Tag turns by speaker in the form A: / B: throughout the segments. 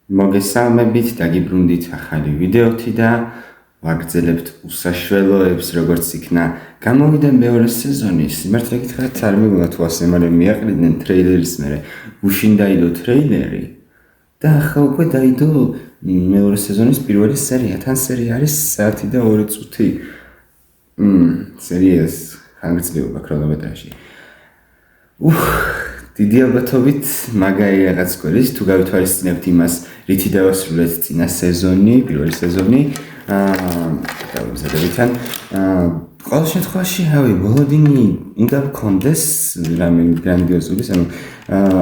A: მოგესალმებით, დაგიბრუნდით ახალი ვიდეოთი და ვაგრძელებთ უსაშველოებს, როგორც იქნა გამოვიდა მეორე სეზონი. სიმართლე გითხრათ, არ მეგონა თუ ასე, მაგრამ მიაყრიდნენ ტრეილერის მერე. გუშინ დაიდო ტრეილერი და ახლა უკვე დაიდო მეორე სეზონის პირველი სერია. თან სერია არის 1 და 2 წუთი. სერიას ხანგრძლივობა ქრონომეტრაჟი. დიდი ალბათობით მაგარი რაღაც გვერის, თუ გავითვალისწინებთ იმას, რითი დავასრულეთ წინა სეზონი, პირველი სეზონი, დავამზადებიდან. ყოველ შემთხვევაში, რავი, ბოლოდინი უნდა გქონდეს რამე გრანდიოზული, ანუ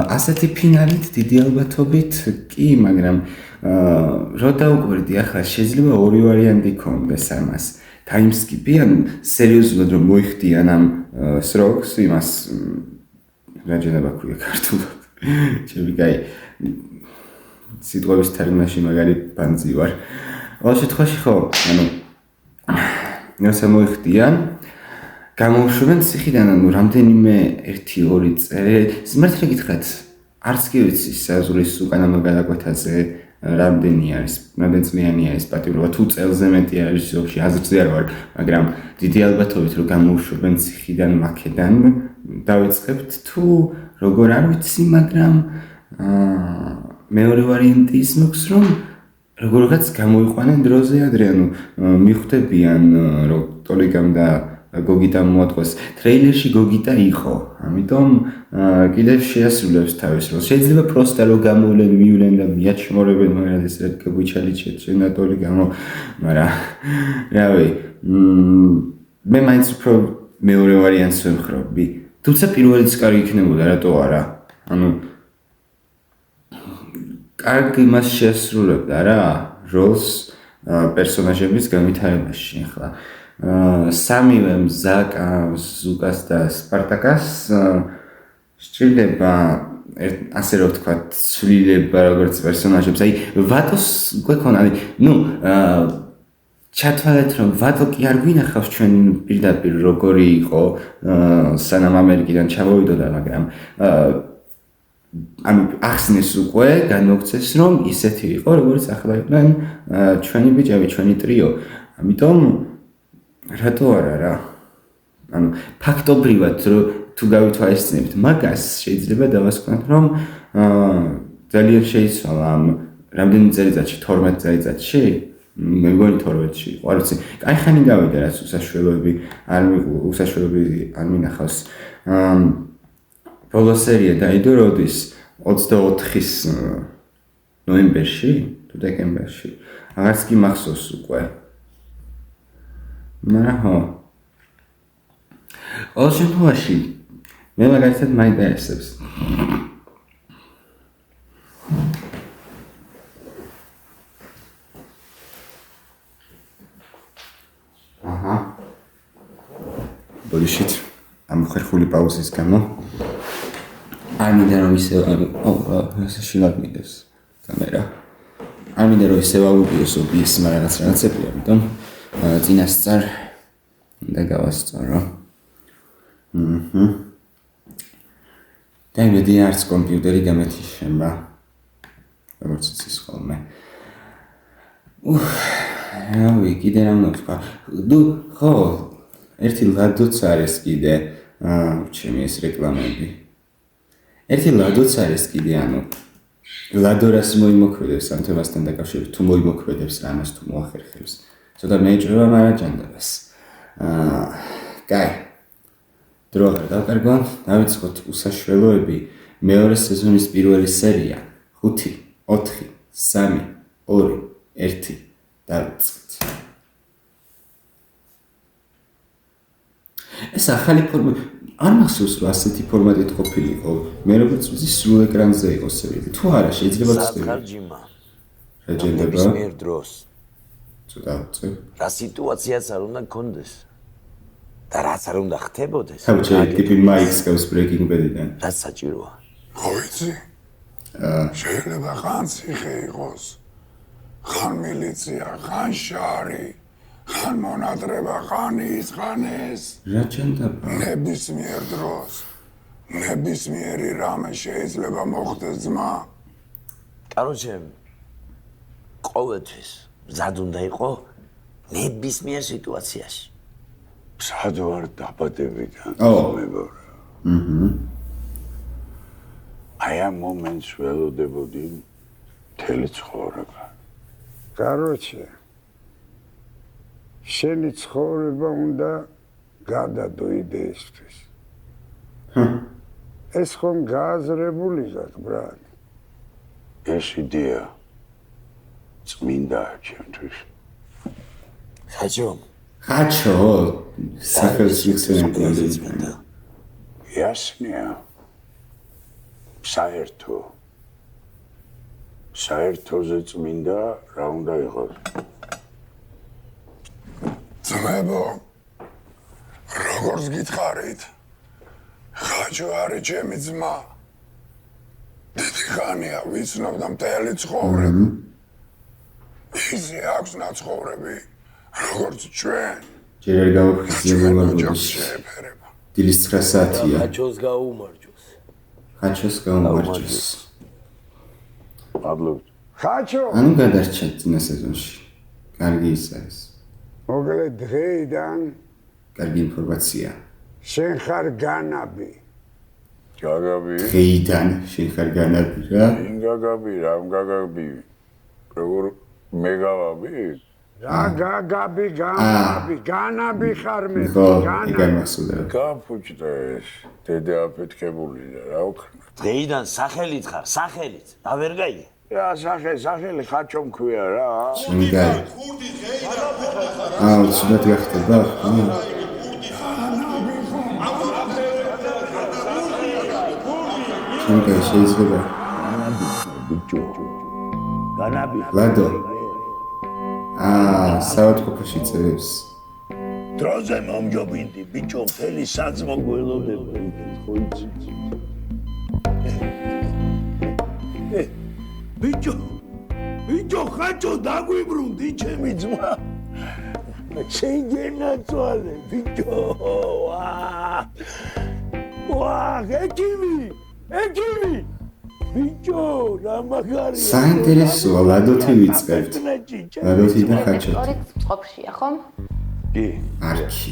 A: ასეთი ფინალით დიდი ალბათობით კი, მაგრამ რო დაუკვირდი ახლა შეიძლება ორი ვარიანტი გქონდეს ამას. Timeskip-ი, ანუ სერიოზულად რომ მოიხდიან ამ სროგს, იმას რაჯენება ქვია ქართულად. ჩემი კაი სიტყვების თარგმანაში მაგარი ბანძი ვარ. ყოველ შემთხვევაში ხო, ანუ როცა მოიხდიან, გამოუშვებენ ციხიდან, ანუ რამდენიმე 1-2 წელი. სიმართლე გითხრათ, არც კი ვიცი საზღვრის უკანა მაგალაკვეთაზე რამდენი არის, რამდენი წლიანი არის პატიმრობა, თუ წელზე მეტი არის ზოგში, აზრზე არ ვარ, მაგრამ დიდი ალბათობით რომ გამოუშვებენ ციხიდან მაქედან დავიწყებთ თუ როგორ არ ვიცი, მაგრამ მეორე ვარიანტი ის მაქვს, რომ როგორღაც გამოიყვანენ დროზე ადრე, ანუ მიხვდებიან რომ ტოლიგამ და გოგიტამ მოატყოს. ტრეილერში გოგიტა იყო, ამიტომ კიდევ შეასრულებს თავის როლს. შეიძლება პროსტა რომ მივლენ და მიაჩმორებენ, მაგრამ ეს რა გგვიჩალიჩეთ შენა ტოლიგამო, მაგრამ რავი, მე მაინც უფრო მეორე ვარიანტს ვემხრობი. თუმცა პირველიც კარგი იქნებოდა, რატო არა? ანუ კარგი მას შეასრულებდა რა, როლს პერსონაჟების განვითარებაში. ახლა სამივე მზაკა, ზუკას და სპარტაკას სჭირდება ასე რომ ვთქვათ, ცვლილება როგორც პერსონაჟებს. აი, ვატოს გვექონა, ჩათვალეთ რომ ვატო კი არ გვინახავს ჩვენ პირდაპირ როგორი იყო სანამ ამერიკიდან ჩამოვიდოდა, მაგრამ ანუ ახსნეს უკვე, განმოგცეს რომ ისეთი იყო, როგორც ახლა იყვნენ ჩვენი ბიჭები, ჩვენი ტრიო. ამიტომ რატო არა რა? ანუ ფაქტობრივად თუ გავითვალისწინებთ მაგას, შეიძლება დავასკვნათ რომ ძალიან შეიცვალა ამ რამდენი წელიწადში, 12 წელიწადში, მე მგონი 12-ში იყო, არ ვიცი. კაი ხანი გავიდა, რაც უსაშველოები არ მინახავს. ბოლო სერია დაიდო როდის? 24-ის ნოემბერში თუ დეკემბერში. აღარც კი მახსოვს უკვე. მაგრამ ხო. ყოველ შემთხვევაში მე მაგალითად მაინტერესებს. ბოდიშით ამ ხერხული პაუზის გამო არ მინდა რომ ისე შილად მიდევს კამერა. არ მინდა რომ ისე ვაუგიოს ობიეს რაღაცები, ამიტომ წინასწარ უნდა გავასწორო. და იმედი არც კომპიუტერი გამეთიშება, როგორც იცის ხოლმე. რავი, კიდე რა უნდა ვთქვა. ხო, ერთი ლადოც არის კიდე, ჩემი ეს რეკლამები. ერთი ლადოც არის კიდე, ანუ ლადორას მოიმოქმედებს ამ თემასთან დაკავშირებით, თუ მოიმოქმედებს რამეს, თუ მოახერხებს. ცოტა მეეჭვება, მაგრამ ჭანდებას. კაი. დრო აღარ დავკარგო, დავიწყოთ უსაშველოები, მეორე სეზონის პირველი სერია, 5, 4, 3, 2, 1, დავიწყეთ. ეს ახალი ფორმა, არ მახსოვს რომ ასეთი ფორმატით ყოფილიყო, მე როგორც ვიცი სრულ ეკრანზე იყო სერიალი, თუ არა შეიძლება
B: ხარჯიმა.
A: რაჯენდება?
B: მიერ დროს.
A: ცოტა წე.
B: რა სიტუაციაც არ უნდა გქონდეს. და რაც არ უნდა ხდებოდეს.
A: თავი ტიპი მაიქს გავს Breaking Bad-დან.
B: რაც საჭიროა.
C: მოიცი? შეიძლება ხან ციხე იყოს, ხან მილიცია, ხან შარი, ხან მონატრება, ხან ის, ხან ეს.
A: რა ჭანდაბა?
C: ნებისმიერ დროს, ნებისმიერი რამე შეიძლება მოხდეს ძმა.
B: კაროჩე, ყოველთვის მზად უნდა იყო ნებისმიერ სიტუაციაში.
C: მზად ვარ დაბადებიდან. მეგობრა. აი ამ მომენტს ველოდებოდი მთელი ცხოვრება. Короче, შენი ცხოვრება უნდა გადადო იდეისთვის. ეს ხომ გააზრებული გაქვს, ბრატ. ეს იდეა წმინდაა ჩემთვის.
B: ხაჭო,
A: სახელს იხსენებენ.
C: Ясня. საერთოზე წმინდა რა უნდა იყოს? ძმებო, როგორც გითხარით, ხაჭო არის ჩემი ძმა. დიდი ხანია ვიცნობ და მთელი ცხოვრება. ისე აქვს ნაცხოვრები, როგორც ჩვენ.
A: ჯერ არ გავხსენებულ
C: შეეფერება.
A: დილის 9 საათია.
B: ხაჭოს გაუმარჯოს.
A: ხაჭოს გაუმარჯოს.
C: მადლობთ. ხაჭო,
A: ანუ გადარჩა წინა სეზონში. კარგი ის არის.
C: მოგლედ დღეიდან
A: კარგი ინფორმაცია.
C: შენ ხარ განაბი. გაგაბი?
A: დღეიდან შენ ხარ განაბი რა?
C: ინ გაგაბი, რა გაგაბი? როგორ მეგავაბი? რა გაგაბი, განაბი ხარ მე,
A: განაბი. გამასულა.
C: გაფუჭდა ეს, დედა აფეთქებული და რა ვქნა.
B: დღეიდან სახელით ხარ, სახელით. და ვერ გაიგე.
C: რა სახელი ხაჭო მქვია რა.
A: შენგა.
D: ხურდი დღეიდან
A: ცუდად გახდება? შენგა შეიძლება.
B: განაბი.
A: ლადო. საავადმყოფოში წერებს.
B: დროზე მომჯობინდი, ბიჭო, მთელი საძმო გველოდება, ხო იცი? ბიჭო, ხაჭო დაგვიბრუნდი, ჩემი ძმა. შეგენაცვალე, ბიჭო. ექიმი. ბიჭო, რა მაგარია.
A: საინტერესოა, ლადოთი ვიწყებთ. ლადოთი და ხაჭო.
E: ორი წყობშია, ხომ?
C: კი.
A: არქი.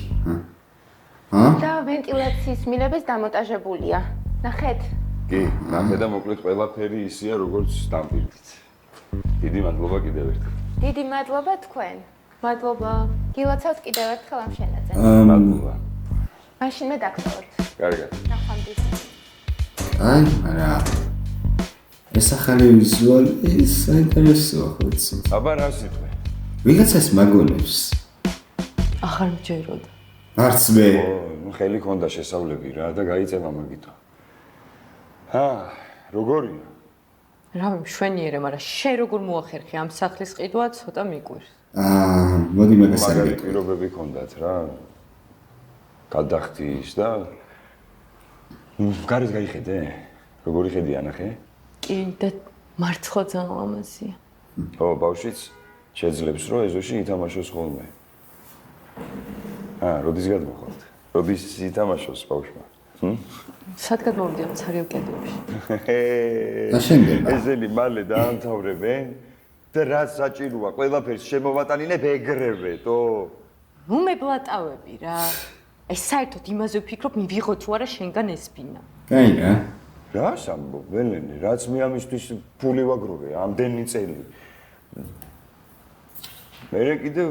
E: და ვენტილაციის მილების დამონტაჟებულია. ნახეთ.
F: კი, ნახე და მოკლედ ყველაფერი ისეა, როგორც სტამპილით. დიდი მადლობა კიდევ ერთხელ.
E: დიდი მადლობა თქვენ. მადლობა. გილოცავთ კიდევ ერთხელ ამ შენაძენს.
F: მადლობა.
E: მაშინ მე დაგწევთ.
F: კარგად.
E: ნახვამდის.
A: აი, არა. ეს ახალი ვიზუალი, ეს საინტერესოა, ხო იცი?
F: აბა რა სიტყვე?
A: ვიღაცას მაგონებს.
G: ახარ მჯეროდა.
A: არც მე.
F: ხელი ქონდა შესავლები რა და გაიწევა მაგითო. როგორია?
G: რავი მშვენიერე, მაგრამ შენ როგორ მოახერხე ამ სახლის ყიდვა ცოტა მიკვირს.
A: მოდი მაგას არ
F: მაგარი
A: ვიტყვი.
F: პირობები ქონდათ რა. გადახდის და გარეთ გაიხედე? როგორი ხედია ნახე?
G: კი და მარცხლა ძალიან ლამაზია.
F: ო, ბავშვიც შეძლებს რომ ეზოში ითამაშოს ხოლმე. როდის გადმოხვალთ? როდის ითამაშოს ბავშვმა?
G: სად გადმოვიდი ამ ცარიელ კედლებში?
A: და შემდეგ?
F: ესენი მალე დაამთავრებენ და რაც საჭიროა, ყველაფერს შემოვატანინებ ეგრევე,
G: ნუ მებლატავები რა. აი საერთოდ იმაზე ვფიქრობ, მივიღო თუ არა შენგან ესპინა.
A: კაი რა.
F: რა სამბობ, ველენი, რაც მე ამისთვის ფული ვაგროვე, ამდენი წელი. მე კიდევ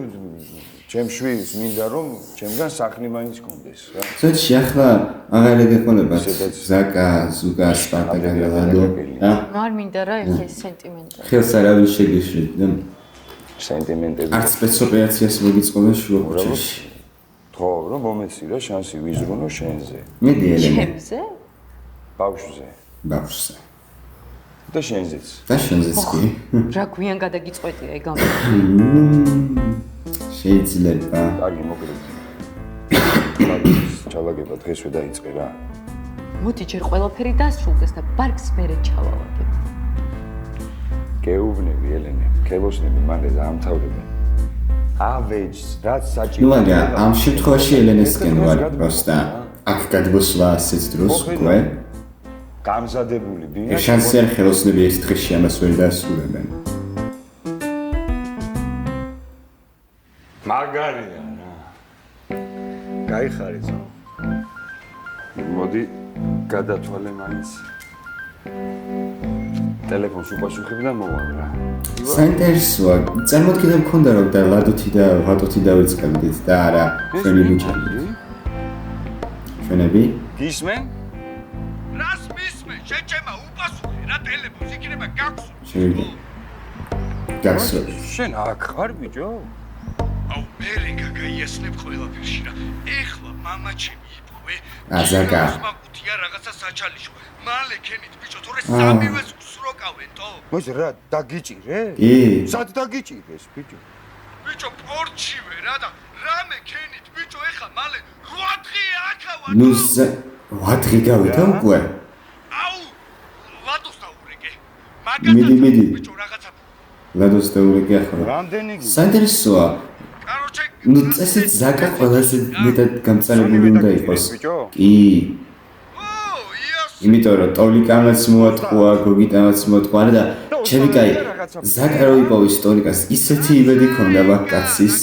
F: ჩემ შვილს მინდა რომ ჩემგან სახლი მაინც კონდეს რა.
A: ზოგში ახლა აღარ ეგექონებათ ზაკა, ზუგა, სპარტაკა და ლადო.
G: არ მინდა რა ეხა ეს სენტიმენტი.
A: ხელს არავის შეგეშლით და
F: სენტიმენტები.
A: არც სპეცოპერაციას მოგიწყობენ შუახუჩაში.
F: ხო, რომ მომეცი რა შანსი ვიზრუნო შენზე.
A: მედი ელენე.
G: ჩემზე?
F: ბავშვზე
A: ბავშვზე.
F: და შენზეც.
A: და შენზეც კი.
G: რა გვიან გადაგიწყვეტია ეგ ამ.
A: შეიძლება.
F: კარგი მოკლედ. ჩალაგება დღესვე დაიწყე რა.
G: მოდი ჯერ ყველაფერი დასრულდეს და ბარგს მერე ჩავალაგებ.
F: გეუბნები ელენე, ქებოსნები მალე დაამთავრებენ. ავეჯს, რაც საჭირო.
A: ნუ აგა, ამ შემთხვევაში ელენესკენ ვარ პროსტა. აქ გადმოსვლა ასეთ დროს უკვე.
F: გამზადებული ბინა.
A: შანსი არ ხელოსნები ერთ დღეში ამას ვერ დაასრულებენ.
F: მაგარია რა. გაიხარე ზო. მოდი გადათვალე მაინც. ტელეფონს უპასუხებ და მოვალ რა.
A: საინტერესოა. წარმოდგენა მქონდა რომ და ლადოთი და ვატოთი დავიწყებდით და არა ჩვენი ბიჭები. ჩვენები?
F: გისმენ?
D: რას მისმენ? შეჩემა უპასუხე რა ტელეფონს იქნება გაქვსო.
A: შევიდე. გახსოვ.
F: შენ აქ ხარ ბიჭო?
D: აუ მე გაგაიასნებ ყველაფერში რა. ეხლა მამა ჩემი იპოვე.
A: აზაკა.
D: მაგუთია რაღაცა საჩალიშო. მალე ქენით ბიჭო თორე სამივეს უსროკავენ თო.
F: მოის რა დაგიჭირე?
A: კი.
F: სად დაგიჭირეს ბიჭო?
D: ბიჭო პორჩივე რა და რამე ქენით ბიჭო ეხლა მალე 8 დღე აქავა.
A: ნუ 8 დღე გავიდა უკვე.
D: აუ ლადოს დაურეკე.
A: მიდი.
D: ბიჭო რაღაცა
A: ლადოს დაურეკე ახლა.
F: რამდენი გი?
D: კაროჩე
A: საინტერესოა. ნუ წესით ზაკა ყველაზე მეტად გამწარებული უნდა იყოს. კი. იმიტომ რომ ტოლიკამაც მოატყუა, გოგიტამაც მოატყუა და ჩემი კაი ზაკა რო იპოვის ტოლიკას ისეთი იმედი ქონდა ვაკაცის.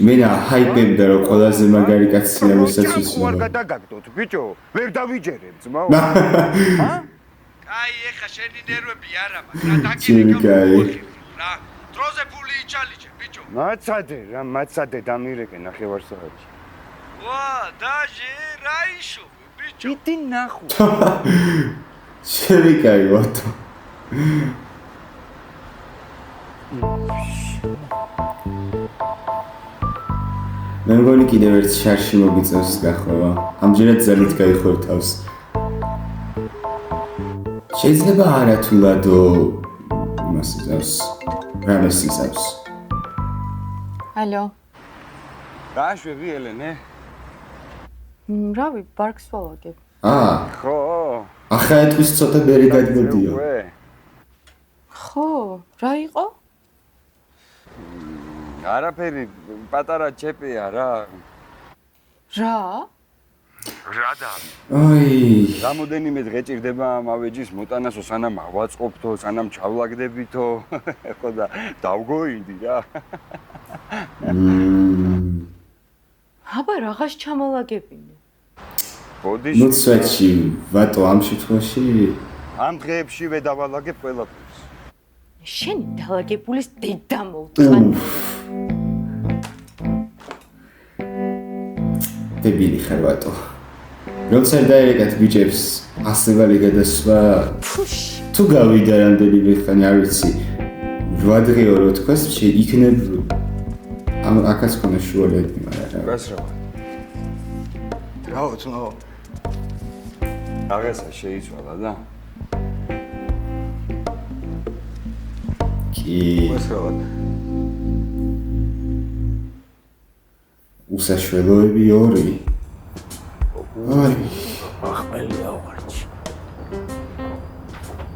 A: მენა ჰაიპებდა რომ ყველაზე მაგარი კაცია ვისაც
F: არ
A: ვიცნობ.
F: გადაგაგდოთ ბიჭო, ვერ დავიჯერებ ძმაო.
D: აი ეხა შენი ნერვები არა მაქვს რა დაგირეკავ რა დროზე ფული იჩალიჩე ბიჭო
F: მაცადე დამირეკე ნახევარსაათში.
D: ვა დაჟე რა იშოვე ბიჭო
F: იდი ნახო.
A: შევი კაი ვატო. მე მგონი კიდევ ერთ შარში მოგიწევს გახმობა. ამჯერად ძალით გაიხორ თავს. შეიძლება არა თუ ლადო იმას იზავს. რამეს იზავს.
G: ალო.
F: რა შვები ელენე?
G: რავი, ბარგს ვალაგებ.
F: ხო.
A: ახლა ეთქვის ცოტა ბერი გადმოდიო.
G: ხო, რა იყო?
F: არაფერი, პატარა ჩეპია რა.
G: რა?
F: რადა?
A: აი,
F: რამოდენიმე დღე ჭირდება ამ ავეჯის მოტანასო, სანამ ავაწყობთო, სანამ ჩავლაგდებითო, ხო და დავგოინდი რა.
G: აბა რაღაც ჩამოლაგებინე.
F: ბოდი
A: ნუ სვეტში ვატო ამ შემთხვევაში
F: ამ დღეებშივე დავალაგებ ყველაფერს.
G: შენი დალაგებულის დედა მოვთხან.
A: დებილი ხარ ვატო. როცა დაერეკათ ბიჭებს ასევალი გადასვა თუ გავიდა რამდენიმე ხანი არ ვიცი 8 დღეო რო თქვას იქნებ ამ აქაც ქონა შუალედები მაგრამ
F: გასრავა.
D: რაო ძმაო
F: აღესა შეიცვალა და
A: კი
F: გასრავა.
A: უსაშველოები ორი აი
B: ახმელი ავარჩი.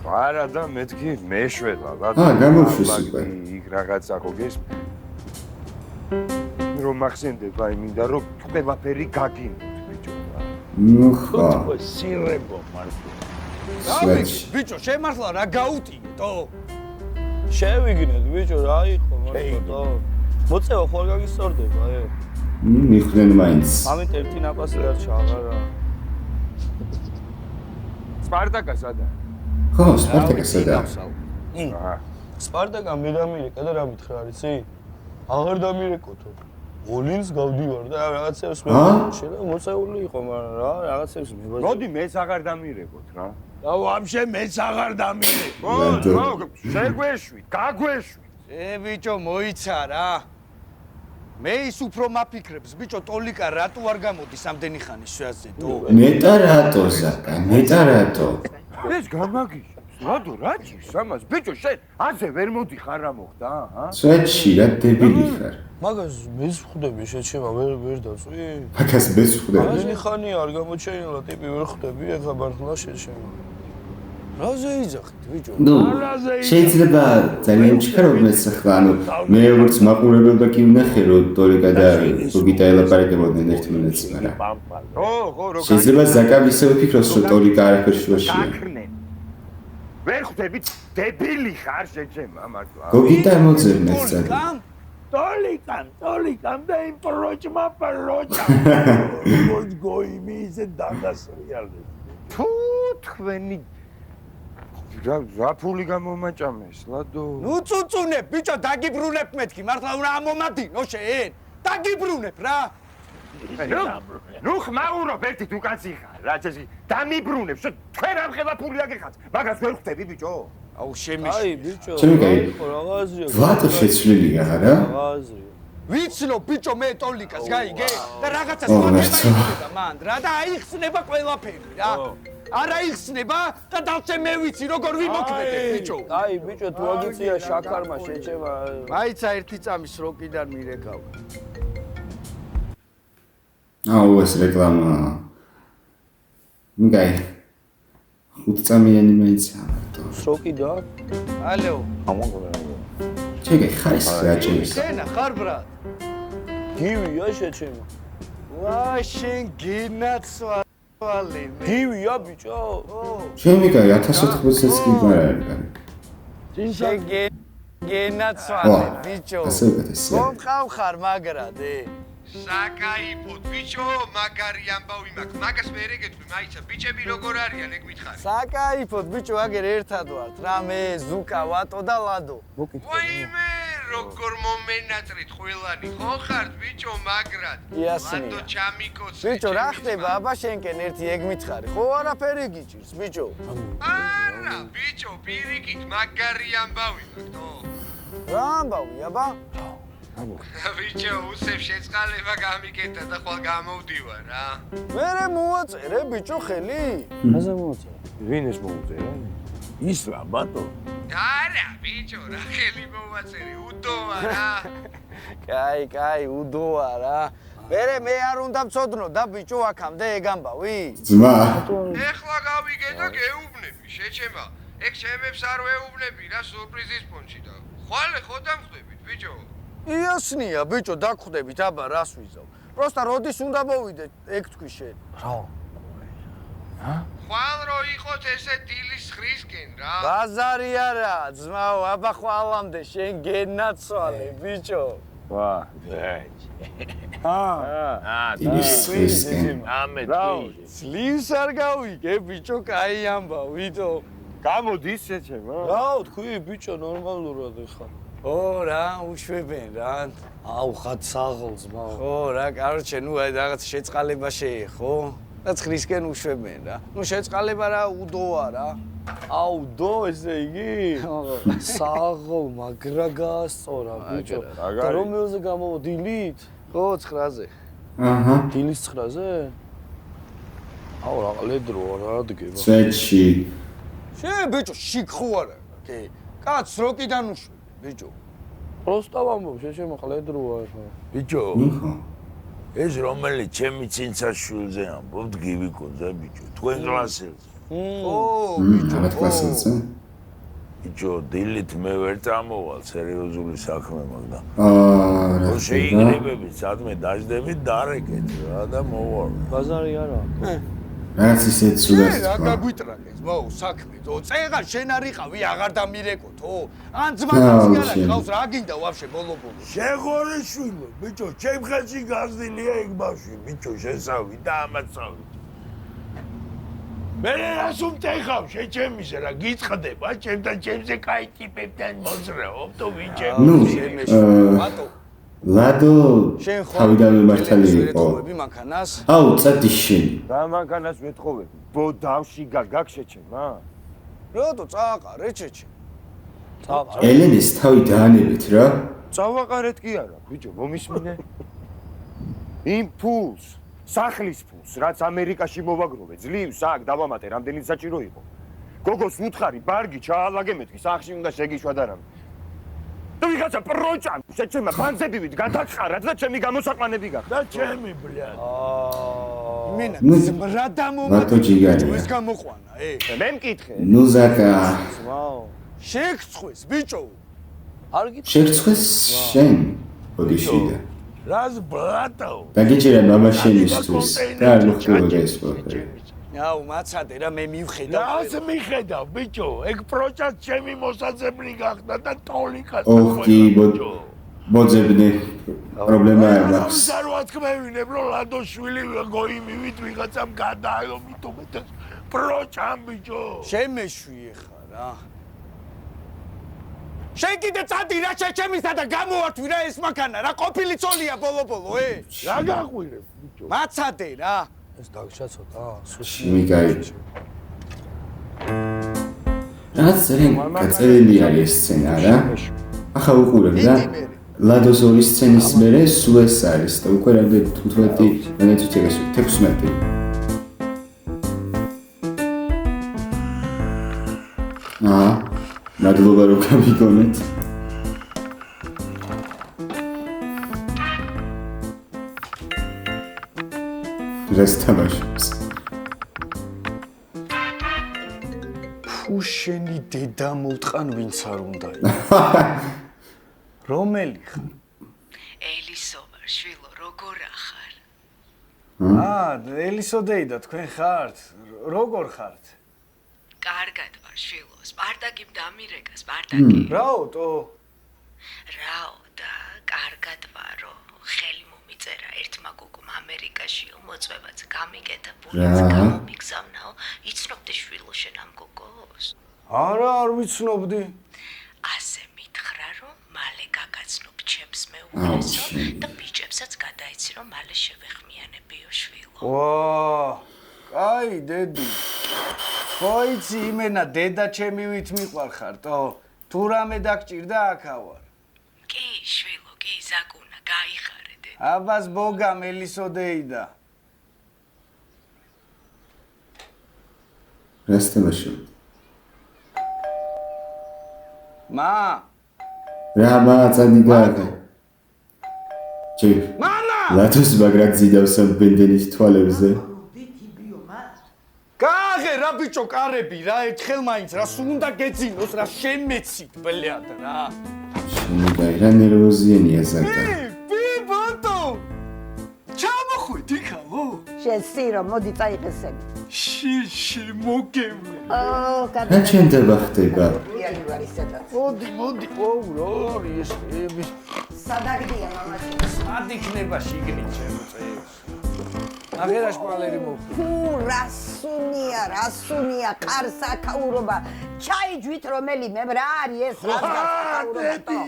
F: არა და მეთქი მეშველა რა.
A: გამოშვეს უკვე.
F: იქ რაღაცა ხო გესმე. რომ მახსენდება იმინდა რომ ყველაფერი გაგინდოთ ბიჭო რა.
A: ნუ ხა
B: სირებო მარტო.
A: სვეტში
D: ბიჭო შემართლა რა გაუტიეთო
H: შევიგნეთ ბიჭო რა იყო მართლა მოწევა ხო არ გაგისწორდება
A: მიხვდნენ მაინც
H: ამით ერთი ნაპასი დარჩა აღარა
F: სპარტაკა სადა
A: ხო სპარტაკა სადა
H: სპარტაკა მე დამირეკა და რა მითხრა არიცი აღარ დამირეკოთო ოლინს გავდივარ და რაღაცებს მე შეიძლება მოწეული იყო მაგრამ რა რაღაცებს მებაზი
F: მოდი მეც აღარ დამირეკოთ რა
D: და ვამშე მეც აღარ დამირეკო
F: შეგვეშვით გაგვეშვით
D: ბიჭო მოიცა რა მე ის უფრო მაფიქრებს ბიჭო ტოლიკა რატო არ გამოდის ამდენი ხანი შეაზე თუ
A: მეტა რატო ზაკა მეტა რატო
F: ეს გამაგიშებს რატო რა ჭირს ამას ბიჭო შენ ასე ვერ მოდიხარ რა მოხდა
A: სვეტში რა დებილი ხარ
H: მაგას მეც ხვდები შეჩება ვერ დაწვი
A: მაგას მეც ხვდები
H: ამდენი ხანი არ გამოჩენილა ტიპი ვერ ხვდები ეხლა მართლა შეჩება რაზე იძახით ბიჭო
A: ნუ შეიძლება ძალიან ჩქარობდეს ახლა ანუ მე როგორც მაყურებელმა კი ვნახე რომ ტოლიკა და გოგიტა ელაპარაკებოდნენ ერთმანეთს მაგრამ
F: ხო რო
A: შეიძლება ზაკა ისევ ფიქრობს რომ ტოლიკა არაფერ შუაშია
F: ვერ ხვდებით დებილი ხარ შეჩება მართლა
A: გოგიტა მოძებნეს ძალიან
D: ტოლიკამ და იმ პროჭმა. როგორც გოიმი ისე დაგასრიალე.
F: თუ თქვენი რა ფული გამომაჭამეს, ლადო?
D: ნუ წუწუნებ, ბიჭო, დაგიბრუნებ მეთქი, მართლა უნდა ამომადინო შენ. დაგიბრუნებ რა.
F: ნუ ხმაურობ ერთით უკაცი ხარ, რა წესი, დამიბრუნებ, თქვენ ამ ხება ფული აგიხაც, მაგას ვერ ხვდები, ბიჭო?
D: აუ შემიშ.
H: აი ბიჭო,
A: ჩემი
H: რა აზრია?
A: ვატო შეცვლილია რა?
H: რა აზრია?
D: ვიცნო ბიჭო მე ტოლიკას გაიგე და რაღაცა სხვა მან რა და აიხსნება ყველაფერი რა. არ აიხსნება და დავცე მე ვიცი როგორ ვიმოქმედებ ბიჭო.
H: აი ბიჭო, თუ აგიწია შაქარმა შეჭება.
D: მაიცა ერთი წამის როკიდან მირეკავ.
A: აუ ეს რეკლამა. მიგაი. 5 წამიანი მეცა.
H: სროკიდა?
D: ალო.
A: ჩეგე ხარის რაჭის.
D: შენა ხარ ბრატ.
H: გივია შეჩემა.
D: ვა შენ გინაცვალე.
H: გივია ბიჭო.
A: ჩემი კაი 1080-ს კი მარაგარი.
D: შენ გინაცვალე ბიჭო.
A: ასე უკეთესია.
D: მომყავ ხარ მაგრადე. საკაიფოდ ბიჭო, მაგარი ამბავი მაქვს. მაგას მე რეგეთქვი, მაიცა ბიჭები როგორ არიან, ეგ მითხარი. საკაიფოდ ბიჭო, აგერ ერთად ვართ. რა მე, ზუკა, ვატო და ლადო. ვაიმე, როგორ მომენატრით ყველანი, ხო ხართ ბიჭო, მაგრად. ლადო ჩამიკოცე. ბიჭო, რა ხდება, აბა შენკენ ერთი ეგ მითხარი. ხო არაფერი გიჭირს, ბიჭო. არა, ბიჭო, პირიქით, მაგარი ამბავი მაქვს, თო. რა ამბავი, აბა? ბიჭო, უსებ შეწყალება გამიკეთა და ხვალ გამოვდივარ რა. მერე მოვაწერე ბიჭო ხელი.
H: აზე მოწერე.
F: ვინ ეს მოუწერა?
D: ის რა ბატო? არა, ბიჭო, რა ხელი მოვაწერე, უდოა რა. კაი, უდოა რა. მერე მე არ უნდა მწოდნო და ბიჭო აქამდე ეგ ამბავი.
A: ძმა.
D: ეხლა გავიგე და გეუბნები, შეჩემა. ეგ ჩემებს არ ვეუბნები რა სურპრიზის პონჩი და. ხვალე ხო დამხვდებით, ბიჭო? იასნია, ბიჭო, დაგხვდებით, აბა რას ვიზავ. პროსტა როდის უნდა მოვიდე, ეგ თქვი შენ. რა? ხვალ რო იყოთ ესე დილის ხრისკენ რა. ბაზარი არა, ძმაო, აბა ხვალამდე შენ გენაცვალე, ბიჭო.
F: ვა,
A: დილის ხრისკენ.
D: ძლივს არ გავიგე, ბიჭო, კაი ამბავი თო.
F: გამოდის შეჩემა?
H: რა თქვი ბიჭო, ნორმალურად ეხა.
D: ო რა უშვებენ რა.
H: აუ ხად საღოლს მაო.
D: ხო რა, კაროჩე, ნუ აი რაღაც შეწყალება შეეხო. და ცხრისკენ უშვებენ რა. ნუ შეწყალება რა უდოა რა.
H: აუ დო ესე იგი? საღოლ მაგრა გაასწორა ბიჭო. და რომელზე გამოვა დილით?
D: ხო 9-ზე.
A: აჰა.
H: დილის 9-ზე? აუ რა ლედროა რა დგება.
A: წეჩი.
D: შენ ბიჭო შიქ ხო არა? კი. კაც როკიდან უშვებ. ბიჭო,
H: პროსტა ვამბობ, შეშემო ყლედროა ახლა.
B: ბიჭო, ეს რომელი ჩემი ცინცაშვილზე ამბობთ გივიკონზე ბიჭო, თქვენ კლასელზე.
D: ო,
A: ბიჭო, კლასელზე.
B: ბიჭო, დილით მე ვერ წამოვალ სერიოზული საქმე მაქვს და.
A: რა.
B: შეიგრებებით, სადმე დაждებით დარეკეთ რა და მოვარ.
H: ბაზარი არა.
A: რაც ისეთ სულას.
D: რა გაგვიტრაკეს, მოუ, საქმე. წეღარ შენ არიყავი, აღარ დამირეკოთო? ან ძმასაც კი არა ყავს, რა გინდა ვაფშე ბოლო-ბოლო?
B: შეღორიშვილო, ბიჭო, ჩემ ხელში გაზრდილია ეგ ბავშვი, ბიჭო, შესავი და ამაცავი.
I: მე რას უმტეხავ შეჩემის რა გიწყდება ჩემთან ჩემზე კაი ტიპებთან მოძრაობ თუ ვიჩემ
D: ბატო
A: ლადო თავიდანვე მართალი იყო
D: მანქანას
A: აუ წადი შენ
F: რა მანქანას ვეთხოვები ბოდავში გაგ შეჩემა
D: როდო წააყარე ჩეჩე
A: ელენის თავი დაანებით რა
F: წავაყარეთ კი არა ბიჭო მომისმინე იმ ფულს სახლის ფულს რაც ამერიკაში მოვაგროვე ძლივს აქ დავამატე რამდენი საჭირო იყო გოგოს უთხარი ბარგი ჩაალაგე მეთქი სახში უნდა შეგიშვა და რამე და ვიღაცა პროჭამ შეჩემა ფანძებივით გადაყარათ და ჩემი გამოსაყანები გახდა
I: და ჩემი ბლად
D: მინა რა დამომატე ეს გამოყვანა
F: მე მკითხე
A: ნუ ზაკა
D: შეგწხვეს ბიჭო
H: არ გიწევს
A: შეგწხვეს შენ ოდიშიდა
I: რას ბლატო
A: დაგიჭირა მამა შენისთვის და არ მოხდება ეს ყველაფერი
D: აუ მაცადე რა მე მივხედავ
I: რას მიხედავ ბიჭო ეგ პროჭაც ჩემი მოსაძებნი გახდა და ტოლიკას
A: ოხი ბიჭო მოძებნი პრობლემა არ მაქვს.
I: არ ვათქმევინებ, რომ ლადოშვილი გოიმივით ვიღაცამ გადააიღო, მითო მეტად პროჭამ ბიჭო.
D: შემეშვი ხარ რა. შენ კიდე წადი რა ჩემისა და გამოვართვი რა ეს მაქანა რა ყოფილი ცოლია ბოლო-ბოლო
I: რა გაყვირებ ბიჭო.
D: მაცადე რა.
H: ეს დაგშა ცოტა.
A: მიგაი. რაც ძალიან გაწერილი არის სცენა რა. ახლა უყურებ და ლადოს ორი სცენის მერე სულ ეს არის და უკვე რამდენი 15 ნაციტეს 16. მადლობა რომ გამიგონეთ. რას თამაშობს?
D: შენი დედა მოვტყან ვინც არ უნდა რომელი ხარ?
J: ელისო ვარ, შვილო, როგორ ახარ?
D: ელისოდეიდა თქვენ ხართ? როგორ ხართ?
J: კარგად ვარ, შვილო, სპარტაკი დამირეკა, სპარტაკი.
D: რაოტო?
J: რაო და კარგად ვარო, ხელი მომიწერა ერთმა გოგომ ამერიკაშიო, მოწვევაც გამიგეთა, პულიც გამიგზავნაო, იცნობდი შვილო შენ ამ გოგოს?
D: არა, არ ვიცნობდი.
J: ასე მითხრა, რომ მალე გაგაცნობ ჩემს მეუღლესო და ბიჭებსაც გადაიცი, რომ მალე შევეხმიანებიო შვილო.
D: ვა, კაი, დედი. ხო იცი იმენა დედა ჩემივით მიყვარხარტო? თუ რამე დაგჭირდა აქავარ.
J: კი, შვილო, კი, ზაკუნა, გაიხარე დედა.
D: აბას ბოგა მელისოდეიდა.
A: რას თამაშობ?
D: მა
A: რა მაწადი გააკე. ჩი.
D: მამა!
A: ლათოს მაგრად ზიდავს ამ ბენდენის თვალებზე.
D: გააღე რა ბიჭო კარები რა ერთხელ მაინც რა სულ უნდა გეძინოს რა შემეცით ბლად რა.
A: მიგაი რა ნერვოზიანია ზაკა.
D: ბატო! ჩამოხვით იქალო?
K: შენ სირო, მოდი წაიღესები.
D: შიში მოგევლე.
A: რა ჩენდება ხდება?
D: მოდი. ორი ეს ები.
K: სადაგდია მამაჩი.
D: სად იქნება შიგნით ჩემო წეებს? აღერაშ პალერი მოხდა.
K: რასუნია, ყარსაკაურობა. ჩაიჯვით რომელიმე რა არის ეს რა საკაურობათო?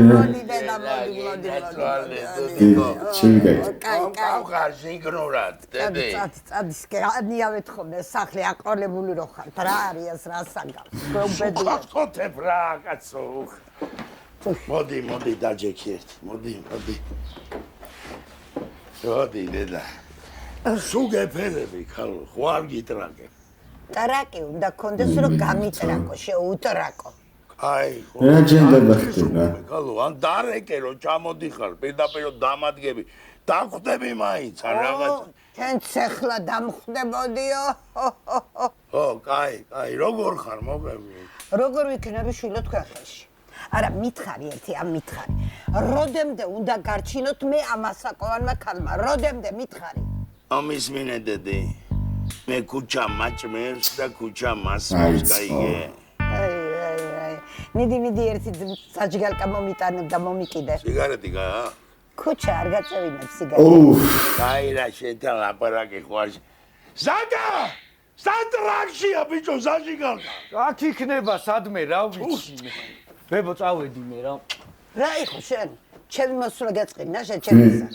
K: მოდი დედა, მოდი.
A: ჩიგაი.
I: გავხარ ზიგნურად, დედი.
K: წადისკანიავეთ ხოლმე სახლი აყოლებული რო ხართ. რა არის ეს რა საკაურობა?
I: გახოთებ რა კაცო. მოდი დაჯექი ერთი. მოდი. მოდი დედა. სუგეფერები ხალხო, ხო არ გიტრაკე.
K: ტრაკი უნდა კონდეს რომ გამიტრაკო, შეუტრაკო.
I: აი,
A: რა ჯენდება ხდება?
I: ხალხო, ან დარეკე რომ ჩამოდიხარ, პირდაპირ დამადგები. დახვდები მაინც ან რაღაც.
K: თენ ცეხლა დამხვდებოდიო.
I: ხო, კაი, როგორ ხარ მოგები?
K: როგორ ვიქნები შვილო თქვენ ხელში? არა, მითხარი ერთი ამ მითხარი. როდემდე უნდა გარჩინოთ მე ამასაკოვანმა ქალმა? როდემდე მითხარი?
I: ამის მინე დედი. მე ქუჩა მაჭმერს და ქუჩა მასმერს გაიგე.
K: აი. მიდი ერთი საჯგალკა მომიტანებ და მომიკიდე.
I: სიგარეტი გა?
K: ქუჩა არ გაწევინებ სიგარეტი.
I: კაი რა შეთან ლაპარაკი ხوار. ზაკა! სატრაქშია ბიჭო საჯგალკა.
D: აქ იქნება სადმე რა ვიცი მე. ბებო წავედი მე რა.
K: რა იყო შენ? ჩემი მოსვლა გაწყინა შენ ჩემისა.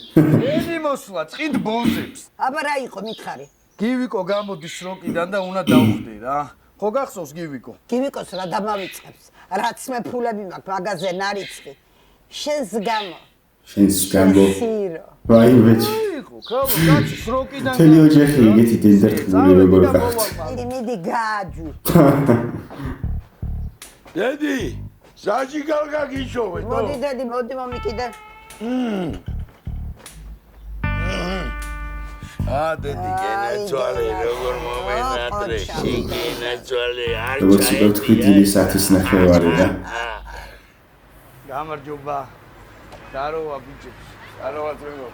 D: ენი მოსვლა წინ ბოზებს.
K: აბა რა იყო მითხარი?
D: გივიკო გამოდის როკიდან და უნდა დავხვდე რა. ხო გახსოვს გივიკო?
K: გივიკოს რა დამავიწყებს? რაც მე ფულები მაქვს მაგაზე ნარიცხი. შენს გამო. სირო.
A: ვაი მეჩი.
D: იყო, კაცის როკიდან.
A: თელი ოჯახი იგეთი დენდერტული როგორ ხარ?
K: მიდი გააჯვი.
I: დედი, საჯგალკა გიშოვე.
K: მოდი დედი, მოდი მომიკიდე.
I: დედი გენაცვალე როგორ მომენატრე შეგენაცვალე არ
A: როგორც თქვი საათის ნახევარი რა.
D: გამარჯობა. დაროვა ბიჭებს. დაროვა ძმებო.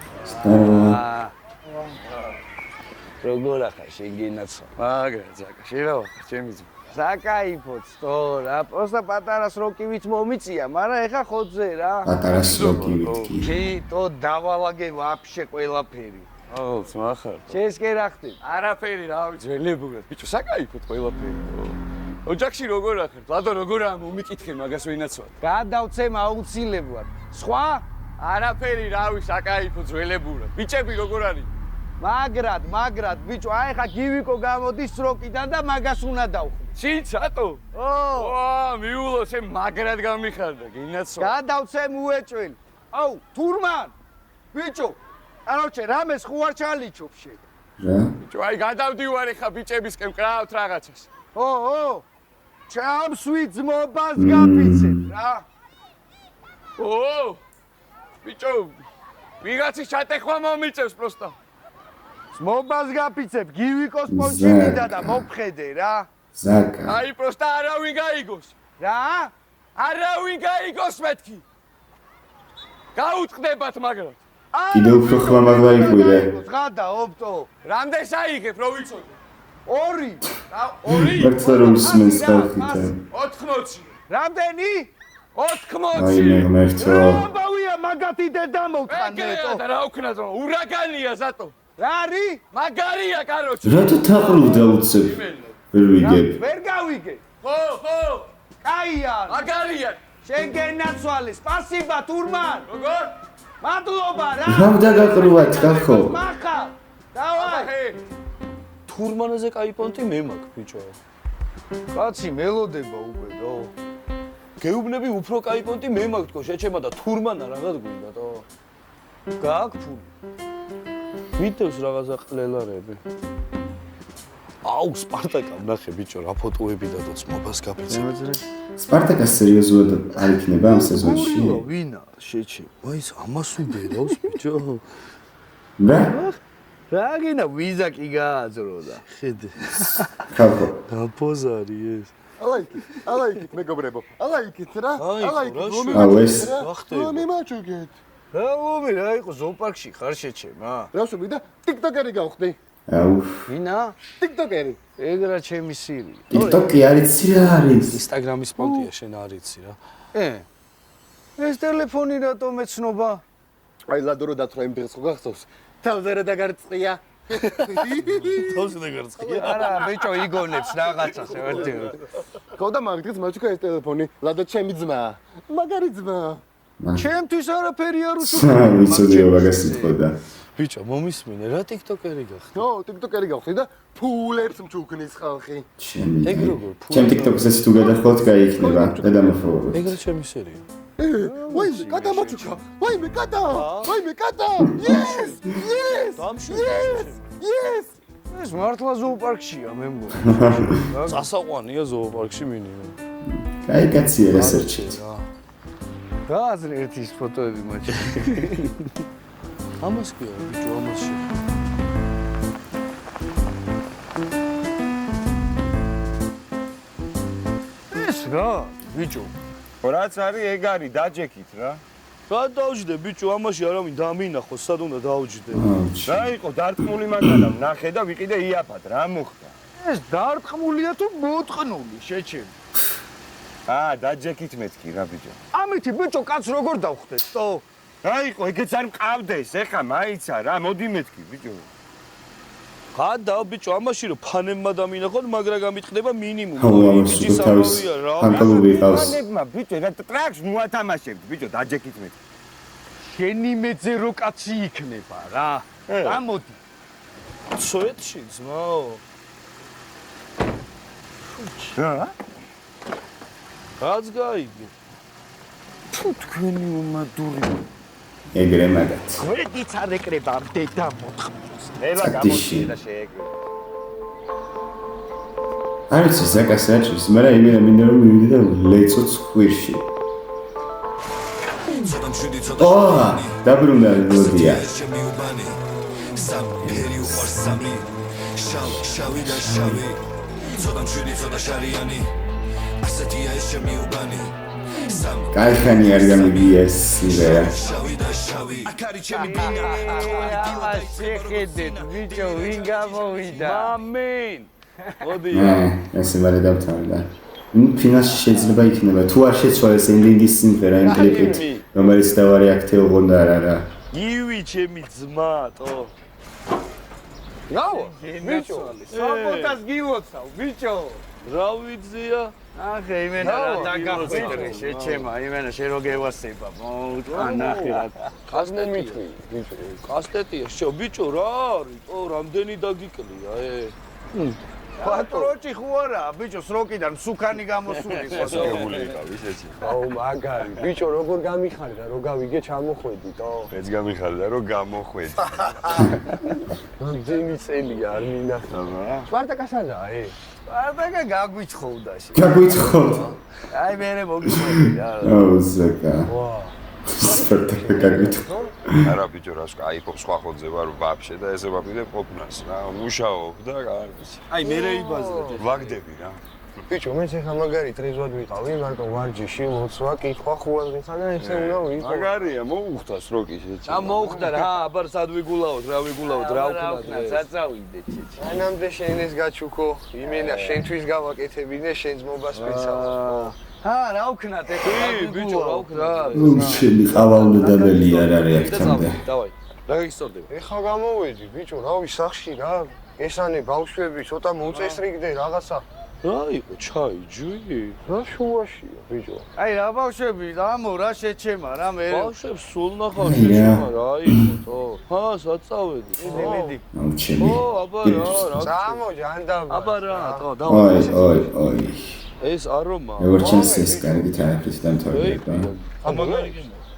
D: როგორ ახლა შეგენაცვალე. მაგრა ზაკა, შეიძლება ჩემი ძმა. საკაიფოც თო რა პროსტა პატარას როკივით მომიწია მაგრამ ეხა ხოძე რა
A: პატარას როკივით კი
D: თო დავალაგე ვაფშე ყველაფერი
H: აუ ძმახარ
D: შენს კი რა ხდება
H: არაფერი რა ვიცი ძველებურად ბიჭო საკაიფოთ ყველაფერი ოჯახში როგორ ახერთ ლადო როგორაა მომიკითხე მაგას ვინაცვათ
D: გადავცემ აუცილებლად სხვა
H: არაფერი რა ვიცი საკაიფო ძველებურად ბიჭები როგორ არის
D: მაგრად ბიჭო აი ხა გივიკო გამოდის სროკიდან და მაგას უნდა დავხო
H: ციცატო ვა მიულო შენ მაგრად გამიხარდა გინაცვა
D: გადავცემ უეჭველი აუ თურმან ბიჭო აროჩე რამეს ხო არ ჩალიჩობ შენ
A: რა
H: ბიჭო აი გადავდივარ ხა ბიჭებისკენ მკრავთ რაღაცას
D: ო ჩამსვი ძმობას გაფიცებ რა
H: ო ბიჭო ვიღაცის ჩატეხვა მომიწევს პროსტა
D: ძმობას გაფიცებ გივიკოს პონჩინიდა და მოფხედე რა
A: ზაკა
H: აი პროსტა არავინ გაიგოს
D: რა
H: არავინ გაიგოს მეთქი გაუწყდებათ მაგრამ
A: კიდევ უფრო ხმამაღლა იყვირე
D: ღადა ოპტო
H: რამდენს აიღებ რო ვიცოდე
D: 2
A: მართლა რომ ისმენს ხალხითა
H: 80
D: რამდენი
H: 80
A: აი მე მერტო
D: ბავია მაგათი დედა მოვხანეთო
H: და რა უქნათო ურაგანია ზატო
D: რა არის
H: მაგარია კაროჩი
A: რატო თაყრუ დაუცებ ვერ ვიგებ
D: ვერ გავიგე
H: ხო
D: კაია
H: მაგარია
D: შენ გენაცვალე სპასიბა თურმან
H: როგორ
D: მადლობა რა
A: რა დაგაყრუათ ხახო
D: მახა დავაი
H: თურმანაზე კაი პონტი მე მაქვს ბიჭო
D: კაცი მელოდება უკვე დო
H: გეუბნები უფრო კაი პონტი მე მაქვს თქო შეჩემა და თურმანა რაღაც გვინდა თო
D: გააქვს ფული
H: ვიდეოს რაღაცა ყლელარები აუ სპარტაკა ნახე ბიჭო რა ფოტოები დადო ძმობას გაფიცე
A: სპარტაკას სერიოზულად არ იქნება ამ სეზონში
D: ვინა შეჩი ვაის ამას უდერავს ბიჭო რა გინა ვიზა კი გააძრო და
H: ხედე
A: ხალხო
H: დაპოზარი ეს
F: ალაიქით მეგობრებო ალაიქით რა ალაიქით
A: აუ ეს
F: მომიმაჩუგეთ
D: რა მომი რა იყო ზოოპარკში ხარ შეჩემა
F: რა შევიდა ტიკტოკერი გავხდი
A: აუ
D: ვინა
F: ტიკტოკერი
D: ეგრა ჩემი სირი
A: ტიკტოკი არის რა არის
H: ინსტაგრამის პონტია შენ არიცი რა
D: ეს ტელეფონი რატო მეცნობა
F: აი ლადო რო დათრა იმ დღეს ხო გახსოვს თავზე რა დაგარწყია
H: თავზე დაგარწყია
D: არა ბიჭო იგონებს რაღაცას ერთი
F: ხო და მაგ დღეს მაჩუკა ეს ტელეფონი ლადო ჩემი ძმა მაგარი ძმა
D: ჩემთვის არაფერი არ
A: ვიცოდიო მაგას სიტყვა
H: ბიჭო მომისმინე რა ტიკტოკერი გახდი
F: ნო ტიკტოკერი გავხდი და ფულებს მჩუქნის ხალხი
H: ეგ როგორ
A: ჩემ ტიკტოკზე თუ გადახვალთ გაიქნება და დამოფლოვებთ
H: ეგრე ჩემი სერია
F: ვაიმე კატა მაჩუკა ვაიმე კატა yes
D: ეს მართლა ზოოპარკშია მე მგონი
H: წასაყვანია ზოოპარკში მინიმუმ
A: კაი კაცია რესერჩით
D: გააზრე ერთის ფოტოები მაჩი
H: ამას კი არა ბიჭო ამასში
D: ეს რა ბიჭო
F: რაც არის ეგ არის დაჯექით რა
H: რა დავჯდე ბიჭო ამაში არავინ დამინახო სად უნდა დავჯდე
F: რა იყო დარტყმული მაგალა ნახე და ვიყიდე იაფად რა მოხდა
D: ეს დარტყმულია თუ მოტყნული შეჩემ
F: დაჯექით მეთქი რა ბიჭო
D: ამითი ბიჭო კაც როგორ დავხდეთ თო
F: რა იყო ეგეც არ მყავდეს ეხა მაიცა რა მოდი მეთქი ბიჭო
H: გადა ბიჭო ამაში რომ ფანებმა დამინახოთ მაგრა გამიტყდება მინიმუმ
A: ბიჭი თავის ანკალობი ყავს
F: ფანებმა ბიჭო რა ტრაქს მოათამაშებთ ბიჭო დაჯექით მეთქი
D: შენი მეძე რო კაცი იქნება რა გამოდი
H: სოეთში ძმაო
F: რა
H: რაც გაიგე
F: თუ თქვენი უმადური
A: ეგრე მაგაც
D: გვერდიც არ ეკრება დედა მოთხმოს
F: ელა გამოდი და შეეგრე
A: არის ზაკას აჭრის მაგრამ იმენა მინდა რომ მივიდი და ლეწოც ხვირში დაბრუნდა მელოდია შავი და შავი ცოტა მშვიდი ცოტა შარიანი ასეთია ეს ჩემი უბანი კაიხანი არ გამიგია ეს სიმღერა
D: აკარი ჩემი ბინა ამას შეხედეთ ბიჭო ვინ გამოვიდა
H: მამინ მოდი.
A: ესე მალე დავთავრდა. ფინალში შეიძლება იქნება თუ არ შეცვალეს ენდინგის სიმღერა იმ კლიპით, რომელიც დავარეაქტეობოდა რა.
H: ივი ჩემი ძმათო.
D: გავა? ბიჭო, საბოტას გილოცავ, ბიჭო.
H: რა ვიცია?
D: ახე, იმენა რა დაგახვიდრე, შეჩემა, იმენა შენ რო გევასება, ანახე რა.
H: კასტეტი, ბიჭო. კასტეტია, შო, ბიჭო, რა არის? ო, რამდენი დაგიკლია,
D: პატროჭი ხო არა, ბიჭო, სროკიდან სუქანი გამოსული ხო.
F: გებული იყავი შეჭი.
H: აუ, მაგარი, ბიჭო, როგორ გამიხარი და რო გავიგე ჩამოხვედიტო.
F: მეც გამიხარდა და რომ გამოხვედი.
H: რამდენი წელია არ მინახა. სპარტაკა სადაა,
D: სპარტაკა გაგვიცხოვდა შე.
A: გაგვიცხოვდა.
D: აი მე მოგიყვები რა.
A: აუ ზაკა. სპარტაკა გაგვიცხოვდა.
F: არა ბიჭო, რა სკაიპ სხვა ხოძე ვარ ვაფშე და ესე ვაპირებ ყოფნას რა. მუშაობ და კარგი.
H: აი მე რეიბაზე
F: ვაგდები რა.
H: ბიჭო, მე ახლა მაგარი ტრეზვად ვიყავი, მარტო ვარჯიში, ლოცვა, კითხვა, ხუალრიხა და ესე უნდა ვიყო.
F: მაგარია, მოუხდა სროკი შეჭი.
H: მოუხდა რა, აბარ სად ვიგულაოთ, რა ვიგულაოთ, რა ვქნათ.
D: საწავიდე შეჭი.
H: ანამდე შენ ეს გაჩუქო, იმენა შენთვის გავაკეთებინე, შენს მობასპეცალო.
D: რა ვქნათ ეხლა?
H: ბიჭო, რა ვქნათ?
A: შენი ყავალდებელი არ არის აქამდე.
H: დავაი. რა გისწორდება? ეხლა გამოვედი, ბიჭო, რავი, სახში რა. ესანე ბავშვები, ცოტა მოწესრიგდე რაღაცა. რა იყო, ჩაი, ჯვი? რა შუაშია, ბიჭო?
D: აი რა ბავშვები, რამო რა შეჩემა, რა მე.
H: ბავშვებს სულ ნახავ შეჩემა, რა იყო, თო? ჰა, საწავედი.
D: მედი.
A: აუჩემი.
H: ო, აბა რა.
K: სამო ჯანდაბა.
H: აბა რა, თო, დავაი.
A: ой.
H: ეს არომა.
A: როგორც ჩანს ეს კარგი თანაფრის დამთავრება.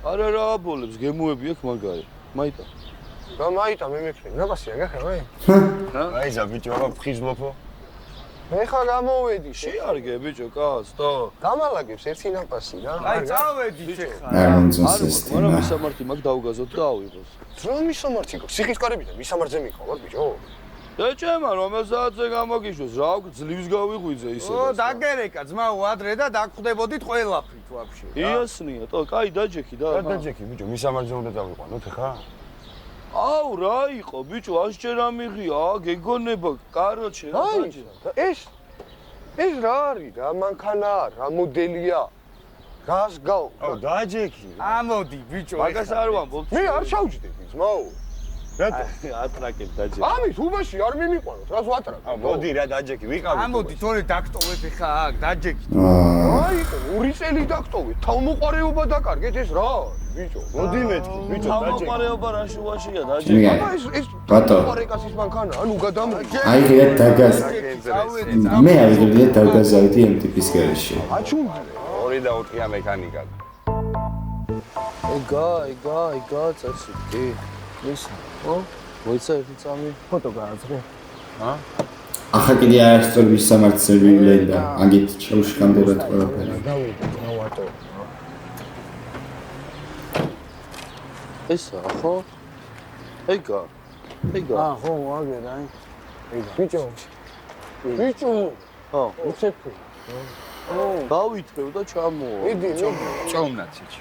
H: არა რა აბოლებს, გემუები აქვს მაგარი. მაიტა.
K: რა მაიტა მე მექნე, ნაბასია გახარ,
F: აი ზა ბიჭო, რა ფხიზლოფო.
K: მე ხა გამოვედი,
H: შეარგე ბიჭო, კაც, თო.
K: გამალაგებს ერთი ნაპასი რა.
D: აი წავედით ეხლა.
A: არ მომწონს ეს
H: არა,
A: თემა.
H: მისამართი მაგ დავუგაზოთ და ავიღოს.
K: რა მისამართი გქონს? სიხის კარებიდან მისამართზე მიყავარ ბიჭო.
H: ეჭემა, რომელსაც გამოგიშვეს, რა ძლივს გავიღვიძე ისე.
D: ო, დაგერეკა ძმაო ადრე და დაგხვდებოდით ყველაფრით ვაფშე.
H: იასნია, თო, კაი დაჯექი და.
F: დაჯექი ბიჭო, მისამართზე უნდა დავიყვანოთ ხა?
H: აუ, რა იყო, ბიჭო, 100 ჯერ ამიღია, გეგონება, კაროჩე, რა დაჯე.
K: ეს რა არის? რა მანქანაა, რა მოდელია? გას გაუ.
F: აუ, დაჯექი.
D: ამოდი ბიჭო.
H: მაგას არ ვამბობ.
K: მე არ ჩავჯდები ძმაო.
F: რატო?
H: ატრაკებ დაჯექი.
K: ამით უბაში არ მიმიყვანოთ, რას ვატრაკებ?
F: აუ, მოდი რა დაჯექი, ვიყავი.
D: ამოდი, თორე დაგტოვებ ეხა აქ, დაჯექით.
K: აი, ორი წელი დაგტოვეთ, თავმოყარეობა დაკარგეთ ეს რა? ბიჭო,
F: მოდი მეთქი, ბიჭო, დაჯექი.
H: თავმოყარეობა რა შუაშია,
A: მე
H: დაჯექი.
K: ეს
A: ბატო.
K: ყარეკასის მანქანა, ანუ გადამრი.
A: აიღეთ დაგაზ. მე აიღეთ დაგაზავდი ამ ტიპის გარეშე.
K: აჩუმდი.
F: 2 და 4-ია მექანიკა.
H: ეგა, წასიკი. ის, ო? მოიცა ერთი წამი ფოტო გააძრე.
A: ახლა კიდე არასწორ ვისამართზე ვივლენდა. აგით ჩაუშკანდებათ ყველაფერი.
K: დავიდე, დავატო.
H: ესა, ხო? ეგა.
K: ხო, აგერ აი. ბიჭო.
H: ხო,
K: უცეფი.
H: დავითრევ და ჩამოვა.
K: იდი,
F: წაუნაც შეჭი.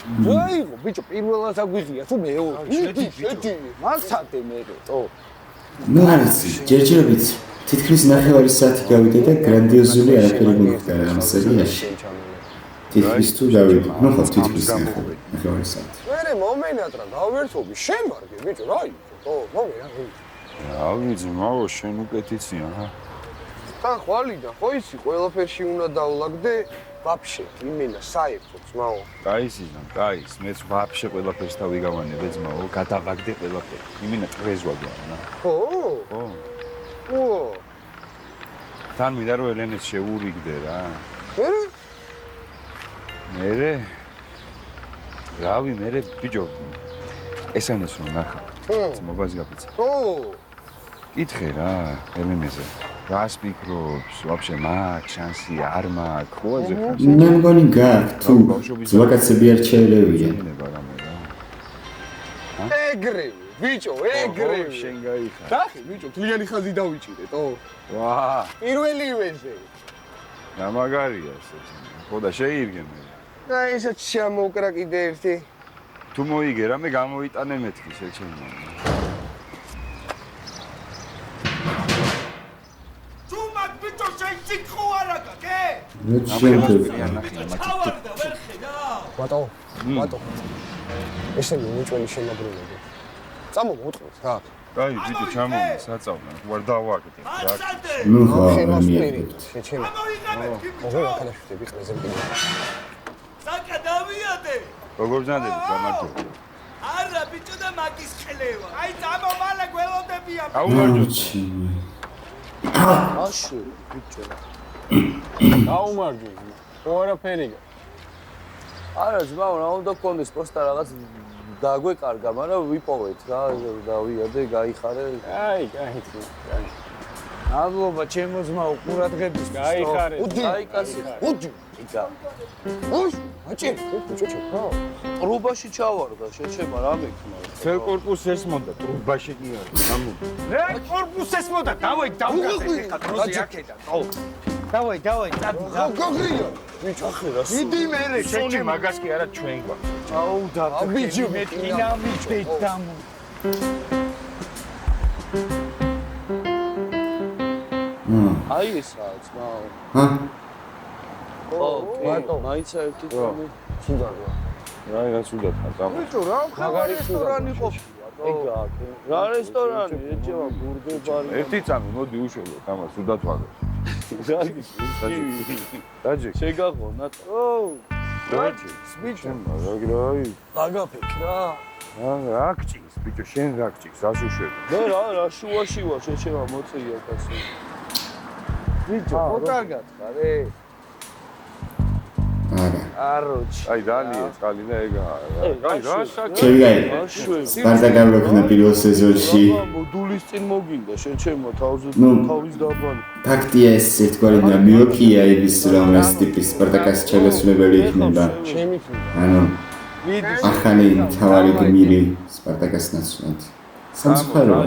K: დაიღო, ბიჭო, პირველად აგვიღია თუ მეორე. შედი. მასათე მე. ო.
A: ნუ არის ჯერჯერობით თითქმის ნახევარი საათი გავიდა და გრანდიოზული არაფერი მოხდა ამ სერიაში. თითქმის თუ გავიდა, ნუ ხო თითქმის ნახევარი საათი.
K: მე მომენატრა გავერთობი, შემარგე, ბიჭო, რა იყო? ო, მომენა.
F: რა ვიცი, მაო, შენ უკეთიცია, ჰა?
K: თან ხვალიდან, ხო ისი, ყველაფერში უნდა დავლაგდე, ვაფშე, იმენა, საერთოდ, ძმაო.
F: კაისიდან, კაის, მეც ვაფშე ყველაფერს თავიგავანებე ძმაო, გადავაგდე ყველაფერი. იმენა ტრეზვა გვანა.
K: ხო?
F: ხო.
K: ო.
F: თან მინდა რომ ელენეს შეურიგდე რა.
K: მე?
F: რავი, მე ბიჭო, ესენეს რომ ნახა. ძმობას გაფიცა.
K: ხო.
F: კითხე რა, ელენეზე. რას ფიქრობს, ვაფშე მაქვს შანსი, არ მაქვს, ხო აზე ხარ?
A: მე მგონი გაქვს თუ ზვაკაცები არ ჩაელევიან.
K: ეგრევე, ბიჭო, ეგრევე.
F: შენ გაიხარ.
K: დახი, ბიჭო, თლიანი ხაზი დავიჭირეთ, ო.
F: ვა,
K: პირველივეზე.
F: რა მაგარია ეს. ხო და შეირგე მე.
K: და ისეთ შემოკრა კიდე ერთი.
F: თუ მოიგე რა, მე გამოიტანე მეთქი შეჩემა.
I: სიტყვა არა გაკე?
A: რა შემთხვევით?
I: თავარდა ვერ ხედა.
H: ბატო, ბატო. ესენი უჭველი შემაგროვებია. წამო მოტყვის რა.
F: აი, ვიდეო ჩამოვიდა საწავნა, ვარ დავაკეთე.
A: ნუ ხო, მიიღებთ.
H: შეჩემა. ოღონდ ახალაშვილები ყველაზე მყინვარია.
I: საკა დავიადე.
F: როგორ ძანდები გამარჯობა.
I: არა ბიჭო და მაგის ხელევა. აი წამო მალე გველოდებია.
A: აუჩი.
H: აშო, ბიჭო. აუმარჯო. ორაფერია. არა, ძმაო, რა უნდა გქონდეს პროსტა რაღაც დაგვეკარგა, მაგრამ ვიპოვეთ რა, დავიადე, გაიხარე. აი, გაიხარე. აბლობა, ჩემო ძმაო, ყურადღების გაიხარე. აი, კაცი, უჯი. იკა. ოშ, აჭი, ბიჭო, ხო. ტრუბაში ჩავარდა, შეჩემა რა მექნა.
F: ცელ კორპუსს ესმოდა, ტრუბაში კი არის. ამო.
I: მე კორპუსს ესმოდა, დავაი, დავგაცე ხა დროზე აქედან. ხო. დავაი, წადი.
H: გოგრია. ბიჭო, ხერა.
I: იდი მერე,
F: შეჩე მაგას კი არა ჩვენ გვაქვს.
H: აუ და ბიჭო,
I: მე დინამიტი დამო.
H: აი ესაა ძმაო.
A: ჰა?
H: ბატო, მაიცა ერთი წამი. სუდარია.
F: რა რაც უნდა თამამ.
H: ბიჭო, რა მაგარი რესტორანი ყოფილა. ეგა აქ. რა რესტორანი? ეჭევა ბურგერბარი.
F: ერთი წამი, მოდი უშველო, თამას უდათ ვაგე. დაჯი.
H: შეგაღონა. ოუ.
F: დაჯი.
H: ბიჭო,
F: რა
H: დაგაფიქ რა.
F: რა გჭირს, ბიჭო, შენ რა გჭირს, ასუშვები.
H: მე რა შუაში ვარ, შეჩემა მოწია კაცი. ბიჭო, მოკარგად ხარე.
A: არა.
H: აროჩი.
F: აი დალიე წყალი და ეგა. აი რა საკეთე.
A: შევიგაი. სპარტაკა მოკნა პირველ სეზონში.
H: მოდულის წინ მოგინდა შეჩემა თავზე თავის დაბალი.
A: ფაქტია ეს ერთგვარი ნამიოკია ის რომ ეს ტიპის სპარტაკას ჩელესუნებელი იქნება. ანუ ახალი თავარი გმირი სპარტაკას ნაცვლად. სამწუხაროა.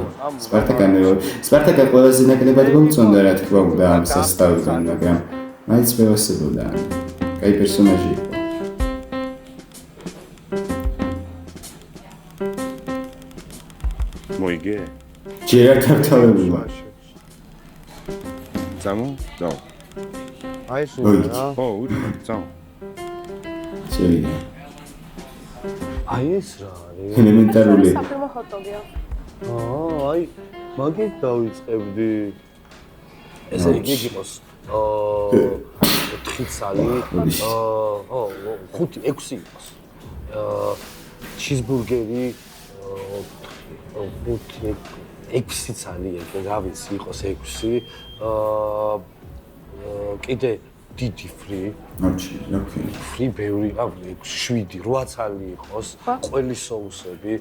A: სპარტაკა ყველაზე ნაკლებად მომწონდა რა თქმა უნდა ამ სასტავიდან, მაგრამ მაინც მევასებოდა. კაი პერსონაჟი იყო.
F: მოიგე?
A: ჯერ არ თავთავებულა.
F: წამო? დაო.
H: აი ეს რა?
F: ო, ური, წამო.
A: შევიდა.
H: აი ეს რა არის?
A: ელემენტარული.
E: საფირმო ჰოტდოგია.
H: აი, მაგით დავიწყებდი. ესე იგი იყოს 4 წალი, 5-6 იყოს. ჩიზბურგერი 6 წალი, რა ვიცი, იყოს 6. კიდე დიდი ფრი.
A: ოკეი.
H: ფრი ბევრი, 7, 8 წალი იყოს. ყველი соуსები,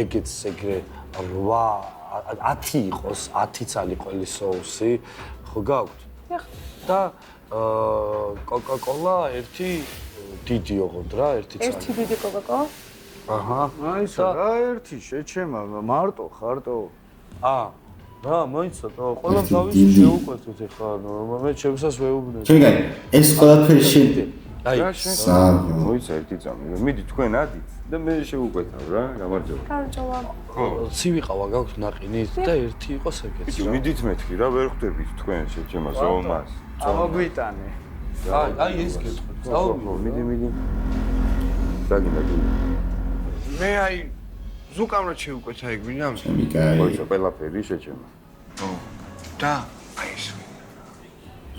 H: ეგეც ეგრე 10 იყოს, 10 წალი ყველი соуსი. ხო გაქვთ? და კოკა-კოლა ერთი დიდი ოღონდ რა, ერთი წალი.
E: ერთი დიდი კოკა-კოლა?
H: აჰა. აი ეს რა ერთი შეჩემა, მარტო ხარტო. რა, მოიცადო, ყველა თავისი შეუკვეთეთ ახლა, მე ჩემსას ვეუბნები.
A: შეგაი, ეს ყველაფერი შენ.
H: აი,
F: მოიცა ერთი წამი. მიდი თქვენ ადით და მე შევუკვეთავ რა, გამარჯობა.
E: გამარჯობა.
F: ხო,
H: ცივიყავა გაქვთ ნაყინით და ერთი იყოს ეგეც.
F: მიდით მეთქი რა, ვერ ხვდებით თქვენ შეჩემას ომას.
I: ამოგვიტანე.
H: აი ეს გეტყვით.
F: ხო, მიდი. დაგინდა.
I: მე აი ზუკამრად შევუკვეთა ეგ ვინა?
A: მიკაი.
F: მოიცა ყველაფერი შეჩემა.
I: ხო. და აი ეს.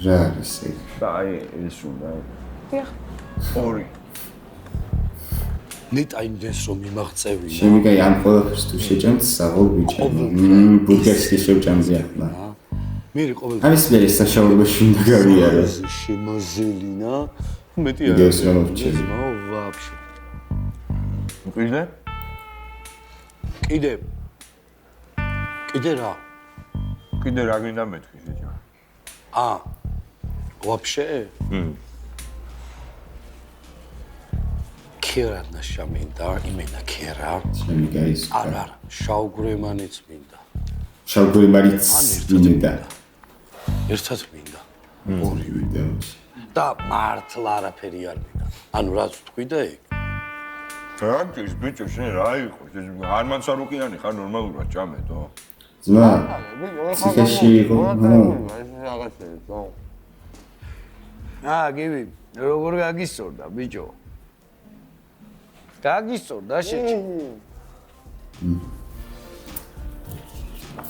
A: რა ის ეგ.
F: და აი ეს უნდა.
E: დიახ.
I: 2.
H: ნეტა იმდეს რომ მიმაღწევინა.
A: შემიგაი ამ ყველაფერს თუ შეჭამთ საღოლ ბიჭო. ბურგერს კი შევჭამზე ახლა.
H: მე ყოველ
A: ამის მერე საშუალებაში უნდა გავიარო.
H: შემოზელინა. მეტი არა.
A: ვიდეოს რა მოვჩები.
H: ვაფშე.
F: მყიდე?
H: კიდე რა?
F: კიდე რა გინდა მეთქი შეჭამა?
H: ვაფშე? ქერანა შამინდა, იმენა ქერა.
A: შემიგაი.
H: არა, შავგვრემანიც მინდა.
A: შავგვრემანიც მინდა.
H: ერთად მინდა.
A: ორივე ვიდეოში.
H: და მართლა არაფერი არ მინდა. ანუ რაც თქვი და ეგ.
F: რა გიქს ბიჭო შენ რა იყო? არ მანსარუკიანი ხარ ნორმალურად ჭამედო?
A: ძმა. ციხეში იყო.
D: გივი, როგორ გაგისწორდა, ბიჭო? გაგისწორდა შეჭი.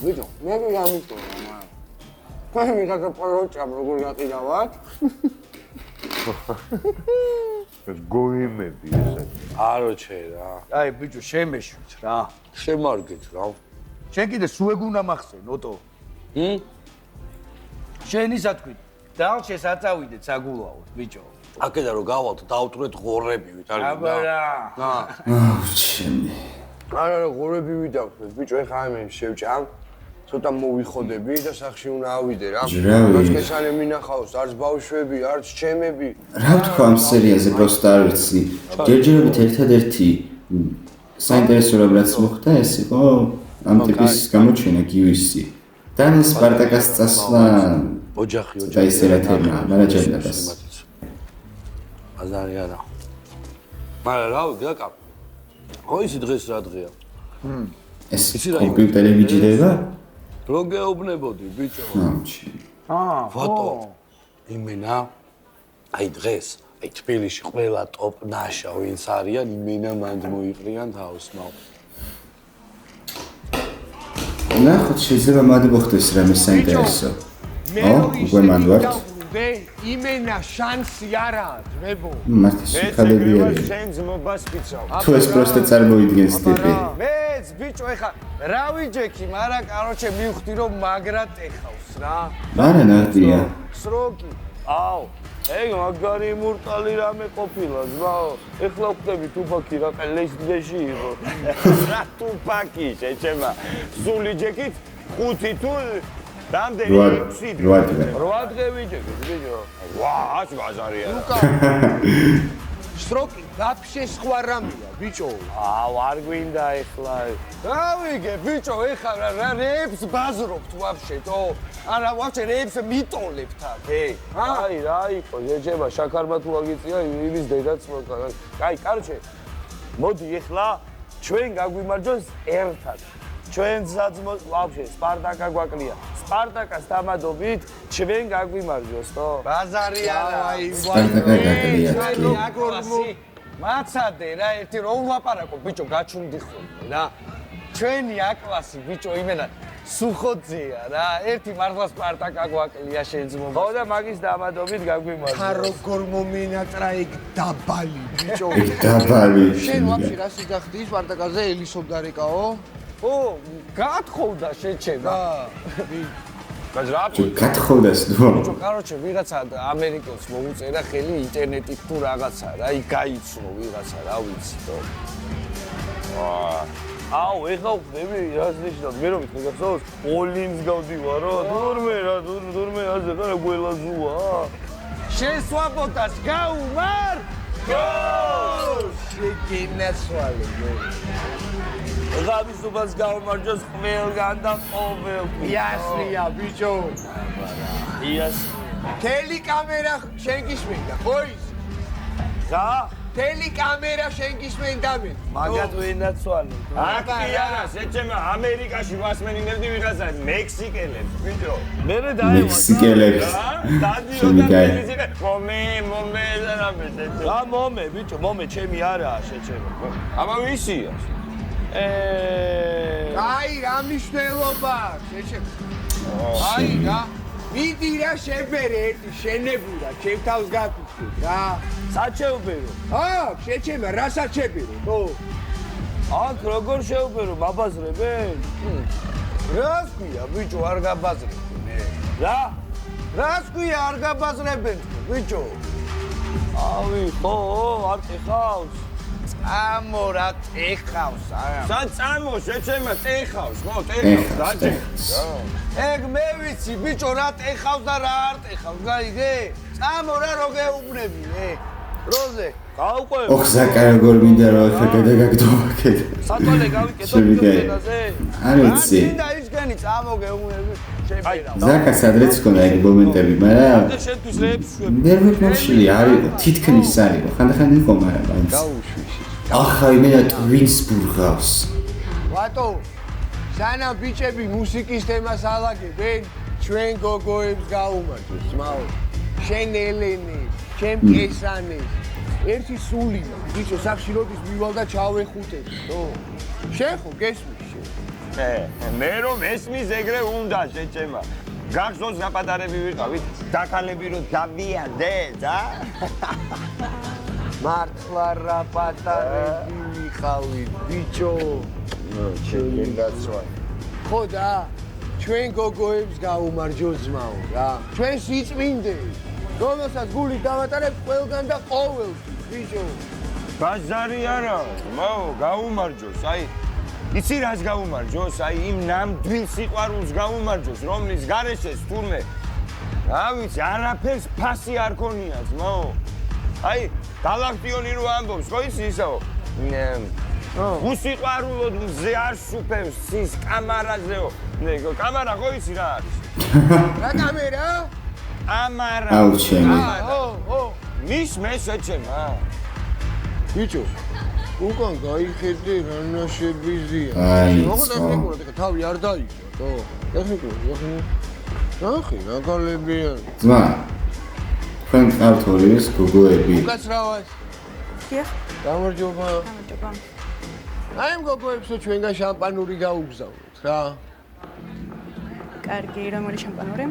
C: ბიჭო, მე გამიწორდა, მაგრამ მე მიგაка პროჭამ როგორ გაყიდავად?
F: ეს გოიმები ესე.
H: აროჩე რა.
D: აი, ბიჭო, შემეშვით რა.
H: შემარგეთ რა.
D: შენ კიდე სულ ეგუნა მახსენოტო. შენ ისა თქვი, დალჩეს აწავიდეთ საგულაოდ, ბიჭო.
H: აქედა რომ გავალთ, დავტვრეთ ღორებივით, არის.
D: აბა რა.
A: ჩემი.
C: არა, ღორები ვიდავთ, ბიჭო, ეხა მე შევჭამ. ცოტა მოვიხოდები და სახში უნდა ავიდე რა. რაც კესალე მინახავს, არც ბავშვები, არც ჩემები.
A: რა ვთქვა ამ სერიაზე პროსტა არ ვიცი. ჯერჯერობით ერთადერთი საინტერესო რაც მოხდა ეს იყო ამ ტიპის გამოჩენა გივისი. და სპარტაკას წასვლა
H: ოჯახი
A: და ის ერთერმა, მაგრამ ჯერდებას.
H: აზარი არა. მაგრამ რავი, გაკა. ხო ისი დღეს რა დღეა?
A: ეს კომპიუტერები ჯდება?
H: რო გეუბნებოდი, ბიჭო. ვატო. იმენა აი დღეს, აი თბილისში ყველა ტოპ ნაშა ვინც არიან, იმენა მანდ მოიყრიან თავს, მაო.
A: ნახოთ, შეიძლება მადი მოხდეს რამე საინტერესო. უკვე მან ვართ.
B: იმენა შანსი არაა, ძმებო.
A: მართლა სიხალები არის.
F: შენ ძმობას ვიცავ.
A: თუ ეს პროსტა წარმოიდგენს ტიპი.
D: მეც ბიჭო, ეხა რა ვიჯექი, მაგრამ კაროჩე მივხვდი რომ მაგრად ეხავს რა.
A: არა ნადია.
D: სროგი.
H: აუ, ეგ მაგარი მურტალი რამე ყოფილა, ზმაო. ეხლა ვხვდები თუფაკი რა ყელესდეში იყო.
F: რა თუფაკი, შეჩება. სული ჯეკით 5 თუ რამდენი 6 დღე.
H: 8 დღე ვიჯექით, ბიჭო.
F: ვა, ას ბაზარია.
B: სტროკი, ვაფშე სხვა რამეა, ბიჭო.
H: აუ, არ გვინდა ეხლა.
D: რა ვიგე, ბიჭო, ეხლა რა რეებს ბაზრობთ ვაფშეტო? არა, ვაფშე რეებს მიტოლებთ აქ,
H: აი, რა იყო, შეჭება, შაქარმა თუ აგიწია, იმის დედაც მოყვა. აი, კარჩე. მოდი ეხლა ჩვენ გაგვიმარჯვოს ერთად. ჩვენ საძმოს ვაფშე სპარტაკა გვაკლია. სპარტაკას დამადობით ჩვენ გაგვიმარჯვოს, თო?
D: ბაზარი არა, აი,
A: სპარტაკა გაკლია.
D: მაცადე რა, ერთი რომ ვლაპარაკო, ბიჭო, გაჩუმდი ხოლმე რა. ჩვენი აკლასი, ბიჭო, იმენა სუხოძეა რა. ერთი მართლა სპარტაკა გვაკლია შეძმობა.
H: ხო და მაგის დამადობით გაგვიმარჯვოს.
B: ხა როგორ მომინატრა ეგ დაბალი, ბიჭო.
A: დაბალი.
B: შენ ვაფშე რა სიძახდი სპარტაკაზე ელისობდარეკაო?
D: ო, გათხოვდა შეჩება.
A: გათხოვდას ნუ.
D: ბიჭო, კაროჩე ვიღაცა ამერიკელს მოუწერა ხელი ინტერნეტით თუ რაღაცა რა, აი გაიცნო ვიღაცა, რა ვიცი თო.
H: აუ, ეხლა ვხდები, რას ნიშნავს? მე რომ მიგახსოვს, ოლიმს გავდივარო, თურმე რა, თურმე აზე ხარა გველაზუა.
D: შენ სვაბოტას გაუმარ? შეგინასვალე.
H: ღამისობას გავმარჯოს ყველგან და ყოველთვის.
B: იასრია, ბიჭო. თელი კამერა შენ გისმენდა, ხო ის?
H: რა?
B: თელი კამერა შენ გისმენდა მე.
H: მაგათ ვინაცვალე.
F: აკი არა, შეჩემა ამერიკაში ვასმენინებდი ვიღაცა მექსიკელებს, ბიჭო.
H: მე დაიმა.
A: მექსიკელებს.
F: დადიო და მექსიკე. მომე ზარაბე შეჩემა.
H: რა მომე, ბიჭო, მომე ჩემი არაა შეჩემა.
F: აბა ვისია?
B: აი, რა მნიშვნელობა, შეჩემა. აი რა. მიდი რა შებერე ერთი შენებურა, ჩემ თავს გაკუთვნი რა.
H: საჩეუბერო.
B: აქ შეჩემა, რა საჩებერო, თო?
H: აქ როგორ შეუბერო, მაბაზრებენ?
D: რას ქვია, ბიჭო, არ გაბაზრებენ მე.
H: რა?
D: რას ქვია, არ გაბაზრებენ, ბიჭო?
H: ავი, ხო, არ ტეხავს.
D: წამო რა ტეხავს, არა.
F: სად წამო, შეჩემა ტეხავს, ხო, ტეხავს, დაჭე.
D: ეგ მე ვიცი, ბიჭო, რა ტეხავს და რა არ ტეხავს, გაიგე? წამო რა რო გეუბნები, როზე.
H: გავყვე.
A: ოხ ზაკა როგორ მინდა რა ხა გადაგაგდომა კიდე.
H: საწოლე გავიკეთო ბიჭოზე.
A: არ ვიცი.
D: და ისგენი წამო გეუბნები, შეფერა.
A: ზაკა სადრეც ქონა ეგ მომენტები, მაგრამ
H: და შენთვის რეებს შვები.
A: ნერვი მოშლი არის, თითქმის არისო, ხანდახან იყო, მაგრამ მაინც.
B: გაუშვიში.
A: ახლა იმენა ტვინსბურგავს.
B: ვატო, სანამ ბიჭები მუსიკის თემას ალაგებენ, ჩვენ გოგოებს გაუმარჯოს, მაო. შენ ელენებს, ჩემ კესანეს. ერთი სული, ბიჭო, სახში როდის მივალ და ჩავეხუტებ, თო. შენ ხო გესმის შენ?
F: მე რომ ესმის ეგრე უნდა შეჭემა. გახსოვს ნაპატარები ვიყავით, დაქალები რომ დავიანდეთ,
B: მართლა რა პატარები ვიყავით, ბიჭო.
C: შენ გაცვა.
B: ხო და ჩვენ გოგოებს გაუმარჯო ძმაო რა. ჩვენ სიწმინდეს, რომელსაც გული დავატარებ ყველგან და ყოველთვის, ბიჭო.
F: ბაზარი არა, მაო, გაუმარჯოს, აი იცი რას გაუმარჯოს? აი იმ ნამდვილ სიყვარულს გაუმარჯოს, რომლის გარეშეც თურმე რა ვიცი, არაფერს ფასი არ ქონია, ძმაო. აი გალაქტიონი რო ამბობს, ხო იცი ისაო? უსიყვარულოდ მზე არ სუფევს ის კამარაზეო. კამარა ხო იცი რა არის?
B: რა კამერა?
F: ამარა.
A: აუჩემი.
F: მის მე შეჩემა.
B: ბიჭო, უკან გაიხედე რა ნაშებიზია.
A: აი,
B: ტექნიკურად ეხა თავი არ დაიგო, თო. ტექნიკურად, ნახე, რა გალებია.
A: ძმა, თქვენ ყავთ ორივეს გოგოები.
B: უკაცრავად.
E: დიახ.
B: გამარჯობა.
E: გამარჯობა.
B: აი ამ გოგოებსო ჩვენგან შამპანური გაუგზავნოთ რა.
E: კარგი, რომელი შამპანური?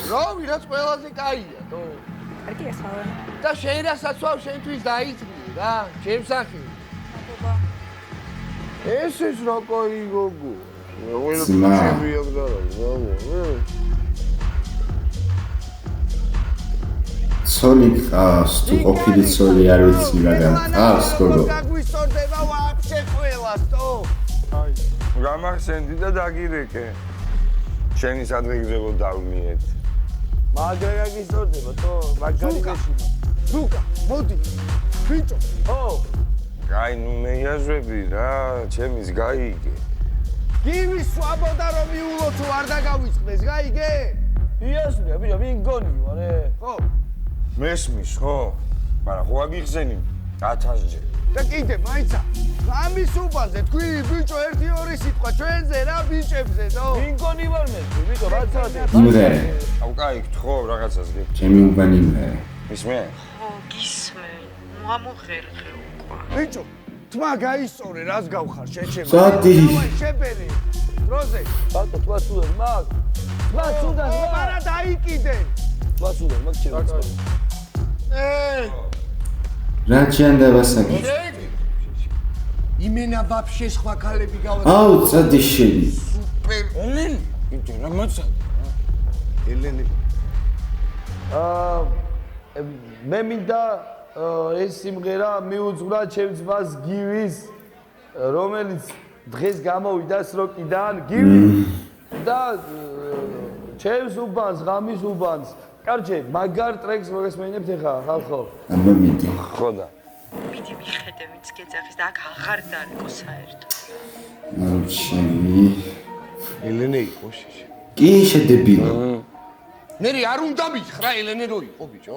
B: რავი, რაც ყველაზე კაია, თო.
E: კარგი ახლა.
B: და შენ რასაც ვარ შენთვის დაიწვი რა, ჩემს სახით.
E: მადლობა.
B: ეს რა კაი გოგო.
A: ძმა. ცოლი ყავს, თუ ყოფილი ცოლი არ ვიცი მაგრამ ყავს გოგო.
B: გაგვისწორდება ვაფშე ყველას, თო.
F: აი, გამახსენდი და დაგირეკე. შენი სადღეგრძელო დავმიეთ.
B: მაგრამ გისწორდება, თო, მაგარი მეშინა. ზუკა, მოდი. ბიჭო, ო.
F: აი, ნუ მეიაზრები რა, ჩემის გაიგე.
B: გივი სვაბოდა რომ მიულო თუ არ დაგავიწყდეს, გაიგე?
H: იასმია, ბიჭო, ვინ გონი ვარე?
B: ხო.
F: მესმის, ხო? მაგრამ ხო აგიხსენი 1000-ჯერ.
B: და კიდე მაიცა, ამის უბანზე თქვი, ბიჭო, 1-2 სიტყვა ჩვენზე რა ბიჭებზე, თო?
H: ვინ გონი ვარ მე, ბიჭო, რა წადი?
A: იმრე.
F: აუ, კაი, გთხოვ რაღაცას გე.
A: ჩემი უბანი იმრე.
F: ისმე?
J: ხო, გისმენ. ამოხერხე უკვე.
B: ბიჭო, თმა გაისწორე, რას გავხარ შეჩემა.
A: სადი.
B: შეპერე. დროზე.
H: ბატო, თვას უდან მაგ. თვას უდან,
B: მარა დაიკიდე.
H: თვას უდან, მაგ ჩემს.
A: რა ჭიანდება საკი?
B: იმენა ვაფშე სხვა ქალები გავა.
A: აუ, წადი შენი.
B: სუპერ.
F: ელენ, იდე რა მოწადი?
B: ელენი.
H: მე მინდა ეს სიმღერა მიუძღვრა ჩემს ძმას გივის, რომელიც დღეს გამოვიდა სროკიდან, გივი და ჩემს უბანს, ღამის უბანს. კარჯე, მაგარ ტრეკს მოგესმენებთ ახლა, ხალხო?
A: აბა მიდი.
F: ხო და.
J: მიდი მიხედე ვინც გეძახის და აქ აღარ დარეკო საერთოდ.
A: აუჩემი.
B: ელენე იყო შეშე.
A: კი შედებილო.
B: ნერი არ უნდა მითხრა ელენე რო იყო ბიჭო.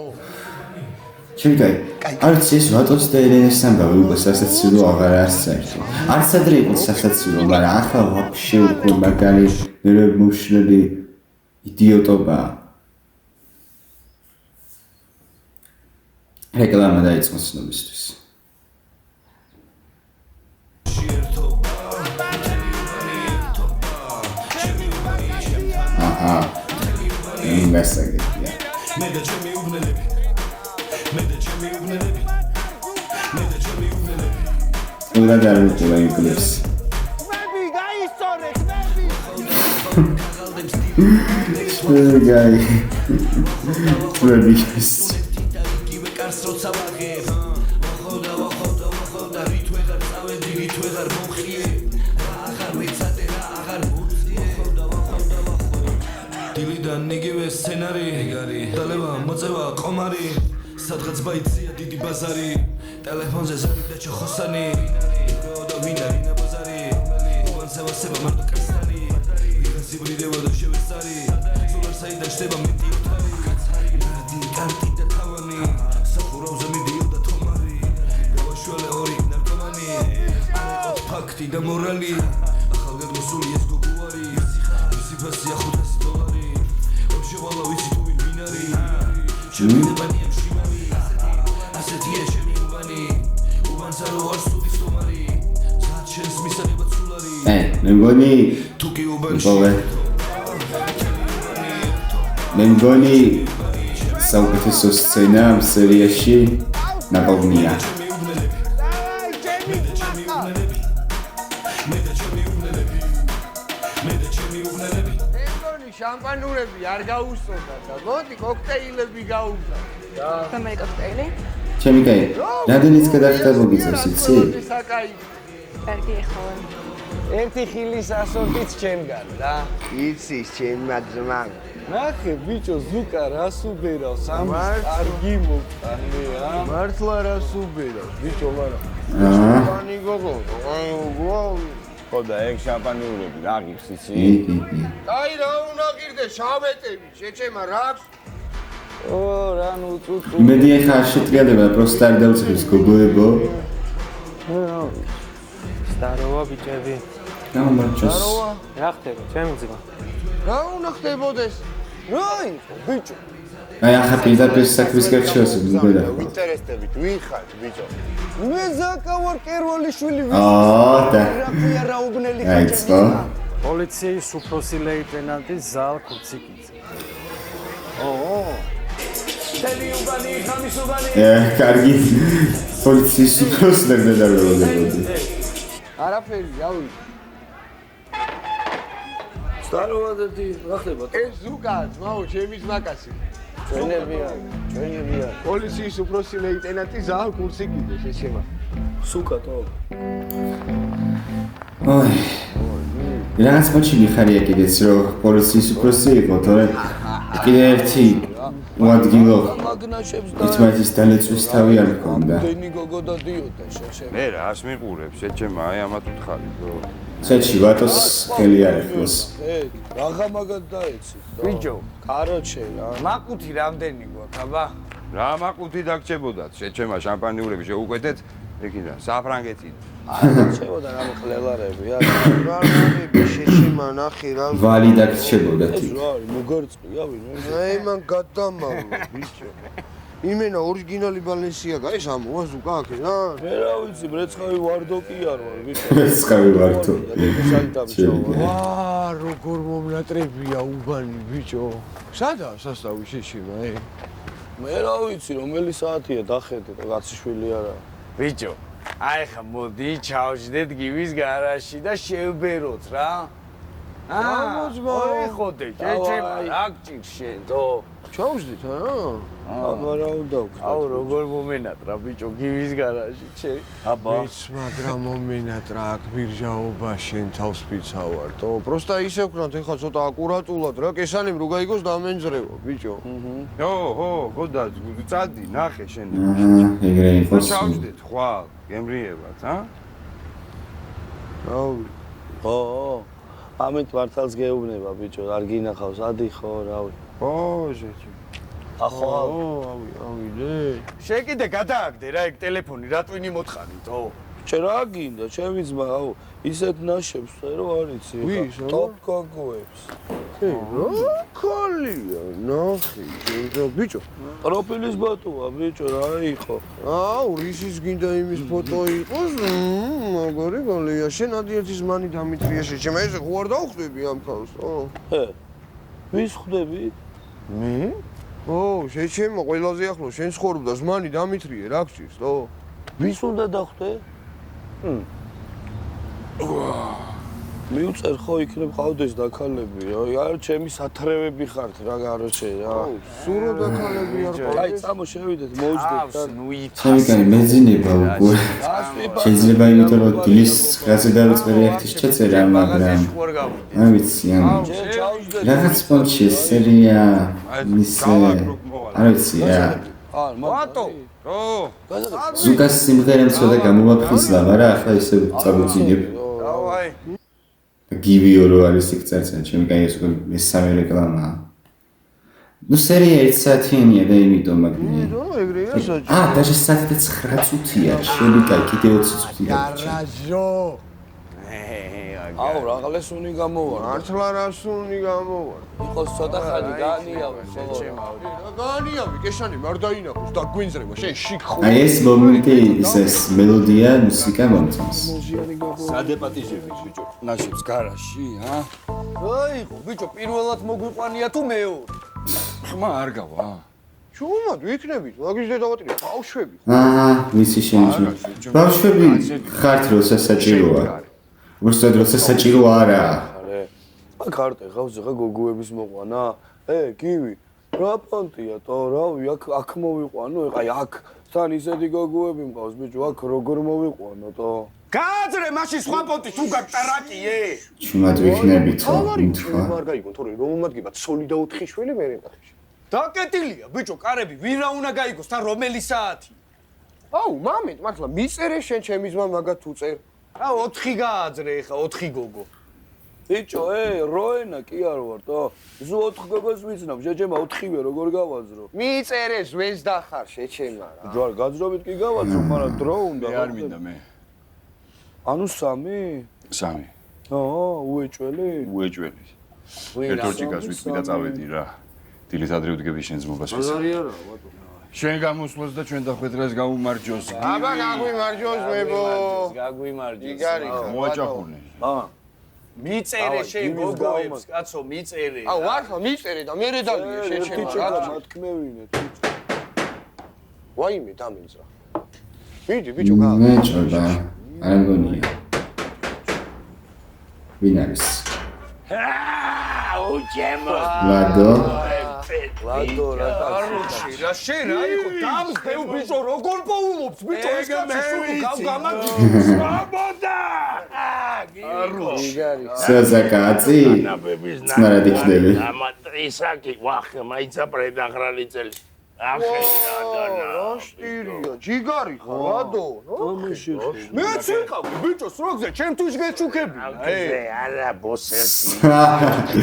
A: ჩემი კაი, არც ეს ვატოს და ელენეს სამბავი უკვე სასაცილო აღარ არის საერთოდ. არც ადრე იყო სასაცილო, მაგრამ ახლა ვაფშე უკვე მაგარი მოშლები იდიოტობაა. რეკლამა დაიწყო ცნობისთვის. აჰა. ინვესტიგაცია. მე და ჩემი უბნელები. უნდა დავიწყო ინგლისს.
B: მე გაისწორეთ,
A: მე გაი. პრებიქის.
L: კარს როცა ვაღებ ვახოდა რით ვეღარ წავედი რით ვეღარ მომხიე აღარ ვეცადე რა აღარ მოვწიე ვახოდა დილიდან იგივე სცენარი დალევა მოწევა ყომარი სადღაც ბაიცია დიდი ბაზარი ტელეფონზე ზარიდა ჩოხოსანი და ვინა ბაზარი უანსევასება მარტო კასტანი ვიღაცი ბრიდება და შევესწარი სულ არ საიდან შდება მეტი ოთარი კარტი და თავანი სახურავზე მიდიოდა თომარი გავაშველე ორი ნარკომანი აიყოთ ფაქტი და მორალი ახალგაზრდული ეს გოგუარი ისი ფასია $500 ობშევალა ვიცი თუ ვინ არის შემიძლია მანსა რო არ სუდი სტომარი სად შენს მისაღება ცულარი
A: მე მგონი
L: თუ კი
A: მე მგონი საუკეთესო სცენა ამ სერიაში ნაპოვნია
B: შამპანურები არ გაუსწორდა და მოდი კოქტეილები გაუგზავნა.
E: და მე კოქტეილი?
A: ჩემი კაი, რამდენიც გადახდა მოგიწევს იცი?
E: კარგი ეხლა.
D: ერთი ხილის ასორტიც ჩემგან რა.
B: იცის ჩემმა ძმა.
D: ნახე ბიჭო ზუკა რას უბერავს ამ კარგი მოყანია.
B: მართლა რას უბერავს ბიჭო მაგრამ. შამპანი გოგო.
F: ხოდა ეგ შამპანიურები რა ღირს იცი?
B: აი რა უნდა ღირდე შავეტები შეჩემა რა აქვს?
D: ო რა ნუ წუწუ.
A: იმედი ახლა შეტრიალდება პროსტა არ დაუწევს გოგოებო.
H: სტაროა ბიჭები.
A: გამარჯოს.
H: რა ხდება ჩემი ძმა?
B: რა უნდა ხდებოდეს?
D: რა იყო ბიჭო?
A: აი ახლა პირდაპირ საქმის გარჩევას მგონია.
B: ინტერესდებით ვინ ხართ ბიჭო?
D: მე ზაკა ვარ კერვალიშვილი
A: და
D: რა რაუბნელი
A: ხაჭა.
H: პოლიციის უფროსი ლეიტენანტი ზალ კუციკიძე.
A: კარგი პოლიციის უფროსი და დარბევოდი.
B: არაფერი რავი.
H: სტაროა და რა ხდება?
B: ეს ზუკა ძმაო ჩემი ძმაკაცი.
D: ჩვენებია.
B: პოლიციის უფროსი ლეიტენანტი ზალ კურსიკიძე შეჩემა.
H: სუკატო.
A: ოი. რაღაც მოჩილი ხარია კიდეც რომ პოლიციის უფროსი იყო, თორე კიდე ერთი უადგილო ერთმანეთის დალეწვის თავი არ ჰქონდა.
D: დენი გოგო და დიოდა შეჩემა.
F: მე რას მიყურებ შეჩემა აი ამათ უთხარი ბრო.
A: ცეჩი ვატოს ხელი არ ეხლოს.
D: რაღა მაგად დაეცი. ბიჭო, კაროჩე რა. მაკუთი რამდენი გვაქვს, აბა?
F: რა მაკუთი დაგჭებოდათ შეჩემა შამპანიურები შეუკვეთეთ ეგინა საფრანგეთი.
D: არჩევოდა რამე ხლელარები,
B: რამე შეშიმა ნახე რა.
A: ვალი დაგჭებოდათ.
D: რა არის, მოგარწყია ვინ?
B: აი მან გადამავლა ბიჭო. იმენა ორიგინალი ბალენსიაგა ეს ამოა ზუკა აქ რა.
D: მე რა ვიცი, ბრეცხავი ვარდოკი არ ვარ, ბიჭო.
A: ბრეცხავი ვარდო.
B: ვაა, როგორ მომნატრებია უბანი ბიჭო. სადაა სასწავი შეშიმა ე?
D: მე რა ვიცი, რომელი საათია დახედე და კაციშვილი არა. ბიჭო, აი ხა მოდი ჩავჯდეთ გივის გარაჟში და შევბეროთ რა. ორი ხოდე, შეჩემა, რა გჭირს შენ თო?
B: ჩავჯდით რა?
D: აბა რა უნდა ვქნა? აუ როგორ მომენატრა ბიჭო გივის გარაჟში შენ? აბა
B: ის მაგრამ მომენატრა აქ ბირჟაობა შენ თავს ფიცავარ თო? პროსტა ისე ვქნათ ეხლა ცოტა აკურატულად რა კესანიმ რო გაიგოს დამენძრევა ბიჭო.
F: ჰო, გოდა წადი ნახე შენ.
A: ეგრე იყოს.
F: ჩავჯდეთ ხვალ გემრიებად,
D: რავი. ამით მართალს გეუბნება ბიჭო, არ გინახავს, ადიხო, რავი.
F: შეჩი.
D: ახო,
B: ავი ლე.
D: შენ კიდე გადააგდე რა ეგ ტელეფონი, რატვინი მოთხარითო? შენ რა გინდა, ჩემი ძმა, აუ, ისეთ ნაშებს წერო არ იცი.
B: ვის?
D: ტოპ გოგოებს.
B: რა ქალია, ნახე, ბიჭო.
D: პროფილის ბატოა, ბიჭო, რა იყო?
B: აუ, რისის გინდა იმის ფოტო იყოს? მაგარი გალია, შენ ადიერთის მანი დამიტრია შეჩემა, ესე ხო არ დავხვდები ამ ხალხს,
D: ვის ხვდები?
B: მე? შეჩემა ყველაზე ახლო შენ ცხოვრობდა ზმანი დამიტრიე, რა გჭირს, თო?
D: ვის უნდა დახვდე? მიუწერ ხო იქნებ ყავდეს დაქალები, არ ჩემი სათრევები ხართ რა გაროჩე რა.
B: სურო დაქალები არ ყავდეს.
D: აი წამო შევიდეთ, მოვჯდეთ და ნუ
A: ჩემი მეძინება უკვე. შეიძლება იმიტომ რომ დილის 9-ზე დავიწყე ერთი შეწერა, მაგრამ არ ვიცი ამ რაღაც პონჩი სერია მისე არ ვიცი რა.
D: ბატო
A: ზუკას სიმღერა ცოტა გამოვაფხიზლა, მაგრამ ახლა ისე წაბუწინებ.
D: დავაი
A: გივიო რო არის იქ წარცენ, ჩემი კაი ეს უკვე მესამე რეკლამაა. ნუ სერია 1 საათიანია და იმიტომ მაგნია.
B: ეგრეა საჭირო.
A: დაჟე საათი და 9 წუთია, შევიკა კიდე 20 წუთი.
B: გარაჟო.
H: აუ რაღა სუნი გამოვარ.
C: მართლა რა სუნი გამოვარ.
H: იყოს ცოტა ხანი გაანიავე ხოლო.
C: გაანიავე, კეშანი მარ დაინახოს და გვინძრება, შენ შიქ ხო.
A: აი ეს მომენტი ეს მელოდია მუსიკა მომწონს.
H: სადეპატიჟები ბიჭო, ნაშებს გარაში, ა? აი, ბიჭო, პირველად მოგვიყვანია თუ მეორე? ხმა არ გავა.
C: ჩუმად ვიქნებით, მაგის დედავატირე ბავშვები.
A: ვიცი შენიშნა. ბავშვები ხართ როცა საჭიროა. უბრალოდ როცა საჭირო არა.
H: აქ არტე ხავს ხა გოგოების მოყვანა? გივი. რა პონტია თო, რავი, აქ მოვიყვანო, აი აქ თან ისეთი გოგოები მყავს, ბიჭო, აქ როგორ მოვიყვანო თო? გააძრე მაშინ სხვა პონტი თუ გაკტარაკიე.
A: ჩუმად ვიქნებით ხო?
C: არ გაიგო, თორე რომ მაგება ცოლი და 4 შვილი მე რემახში.
H: დაკეტილია, ბიჭო, კარები, ვინ რა უნდა გაიგოს, თან რომელი საათი?
C: აუ, მამეთ, მართლა მიწერე შენ ჩემი ძმა მაგათ უწერ.
H: რა 4 გააძრე ხა 4 გოგო. ბიჭო, როენა კი არ ვარ, თო? ზუ 4 გოგოს ვიცნობ, შეჭემა 4-ვე როგორ გავაძრო?
C: მიწერე ზვენს დახარ შეჭემა რა.
H: ჯوار გაძრობით კი გავაძრო, მაგრამ დრო უნდა.
M: მე არ მინდა მე.
H: ანუ 3?
M: 3.
H: უეჭველი?
M: უეჭველი. ერთ-ერთი გასვით და წავედი რა. დილით ადრე ვდგები შენ ძმობას.
C: აღარი არა, ბატონო.
M: შენ გამოსვლას და ჩვენ დახვედრას გაუმარჯოს.
C: აბა გაგვიმარჯოს მებო.
H: გაგვიმარჯოს.
C: იგარი ხა.
M: მოაჭახუნე.
H: მიწერე შენ გოგოებს, კაცო, მიწერე.
C: აუ, ვარხა მიწერე და მე დაგიე შეჩემა რა.
H: მათქმევინე.
C: ვაიმე დამენძრა. მიდი ბიჭო გა.
A: მე ჭრობა. არ მგონია. ვინ არის?
I: უჩემო.
A: ლადო.
H: ლადო რა კარგი. რა შენ რა იყო დამსდევ ბიჭო როგორ პოულობს ბიჭო ეს კაცი სულ გამაგიოს.
I: აბოდა.
C: იგარი.
A: საზაკაცი. წნარად იქნები.
I: ამატრისაკი ვახ მაიცა პრედახრალი წელი.
C: რა შტირია, ჯიგარი ხარ, რადო?
H: მეც ვიყავი ბიჭო სროგზე, ჩემთვის გეჩუქები.
I: არა ბოსერტი.